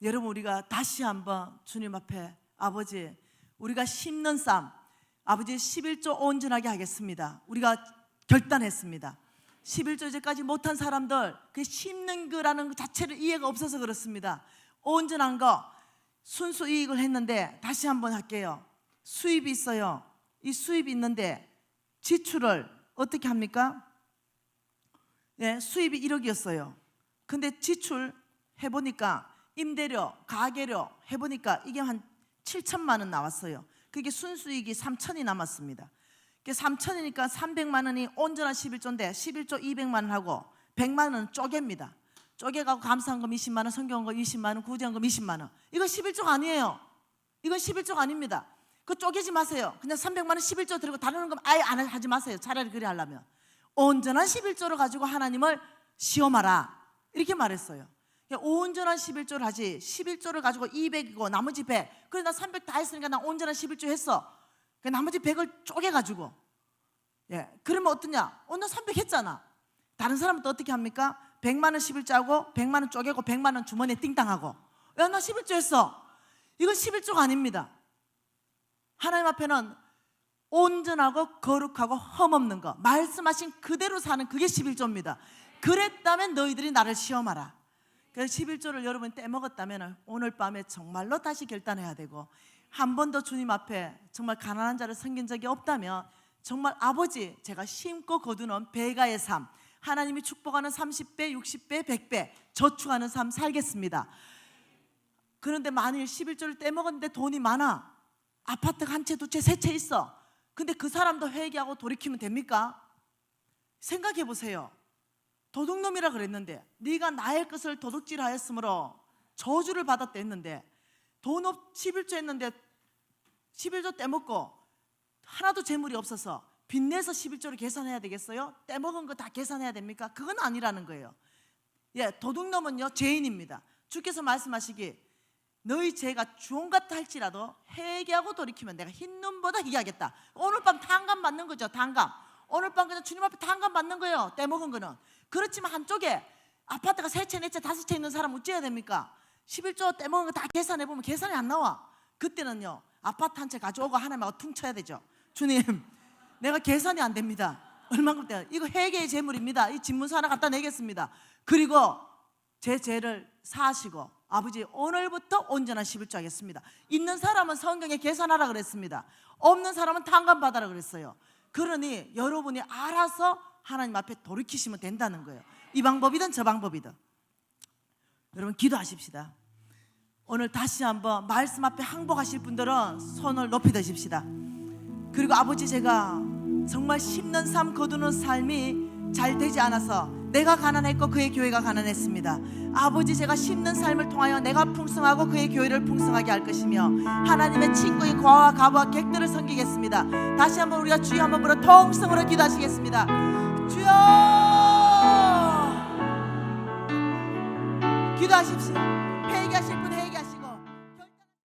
여러분, 우리가 다시 한번 주님 앞에 아버지, 우리가 심는 삶, 아버지 11조 온전하게 하겠습니다. 우리가 결단했습니다. 11조 이제까지 못한 사람들, 그 심는 거라는 것 자체를 이해가 없어서 그렇습니다. 온전한 거, 순수 이익을 했는데 다시 한번 할게요. 수입이 있어요. 이 수입이 있는데 지출을 어떻게 합니까? 네, 수입이 1억이었어요. 근데 지출 해보니까 임대료, 가계료 해보니까 이게 한 7천만 원 나왔어요. 그게 순수익이 3천이 남았습니다. 3천이니까 300만 원이 온전한 11조인데 11조 200만 원 하고 100만 원은 쪼개입니다. 쪼개가고 감사한금 20만 원, 성경금 20만 원, 구제한금 20만 원. 이거 11조가 아니에요. 이건 11조가 아닙니다. 그거 쪼개지 마세요. 그냥 300만 원 11조 들고 다루는 건 아예 안 하지 마세요. 차라리 그래 하려면 온전한 11조를 가지고 하나님을 시험하라 이렇게 말했어요. 온전한 11조를 하지 11조를 가지고 200이고 나머지 100. 그래 나 300 다 했으니까 나 온전한 11조 했어. 나머지 100을 쪼개가지고 그러면 어떠냐? 나 300 했잖아. 다른 사람은 또 어떻게 합니까? 100만 원 11조 하고 100만 원 쪼개고 100만 원 주머니에 띵땅하고 나 11조 했어. 이건 11조가 아닙니다. 하나님 앞에는 온전하고 거룩하고 흠없는 거 말씀하신 그대로 사는 그게 11조입니다. 그랬다면 너희들이 나를 시험하라. 그래서 11조를 여러분이 떼먹었다면 오늘 밤에 정말로 다시 결단해야 되고, 한 번도 주님 앞에 정말 가난한 자를 섬긴 적이 없다면 정말 아버지, 제가 심고 거두는 배가의 삶, 하나님이 축복하는 30배, 60배, 100배 저축하는 삶 살겠습니다. 그런데 만일 11조를 떼먹었는데 돈이 많아, 아파트가 한 채, 두 채, 세 채 있어. 근데 그 사람도 회개하고 돌이키면 됩니까? 생각해 보세요. 도둑놈이라 그랬는데 네가 나의 것을 도둑질하였으므로 저주를 받았다 했는데 돈 11조 했는데 11조 떼먹고 하나도 재물이 없어서 빚내서 11조를 계산해야 되겠어요? 떼먹은 거 다 계산해야 됩니까? 그건 아니라는 거예요. 도둑놈은요 죄인입니다. 주께서 말씀하시기 너희 죄가 주홍 같다 할지라도 회개하고 돌이키면 내가 흰 눈보다 희게 하겠다. 오늘 밤 탕감 받는 거죠. 탕감. 오늘 밤 그냥 주님 앞에 탕감 받는 거예요. 떼먹은 거는. 그렇지만 한쪽에 아파트가 세 채, 네 채, 다섯 채 있는 사람 어찌해야 됩니까? 11조 떼먹은 거 다 계산해보면 계산이 안 나와. 그때는요 아파트 한 채 가져오고 하나님하고 퉁쳐야 되죠. 주님, 내가 계산이 안 됩니다. 얼만큼 떼요? 이거 회개의 재물입니다. 이 집문서 하나 갖다 내겠습니다. 그리고 제 죄를 사하시고 아버지 오늘부터 온전한 11조 하겠습니다. 있는 사람은 성경에 계산하라 그랬습니다. 없는 사람은 탕감 받아라 그랬어요. 그러니 여러분이 알아서 하나님 앞에 돌이키시면 된다는 거예요. 이 방법이든 저 방법이든. 여러분 기도하십시다. 오늘 다시 한번 말씀 앞에 항복하실 분들은 손을 높이 드십시다. 그리고 아버지, 제가 정말 심는 삶 거두는 삶이 잘 되지 않아서 내가 가난했고 그의 교회가 가난했습니다. 아버지, 제가 심는 삶을 통하여 내가 풍성하고 그의 교회를 풍성하게 할 것이며 하나님의 친구의 과와 가부와 객들을 섬기겠습니다. 다시 한번 우리가 주여 한번 불어 통성으로 기도하시겠습니다. 주여, 기도하십시오. 회개하실 분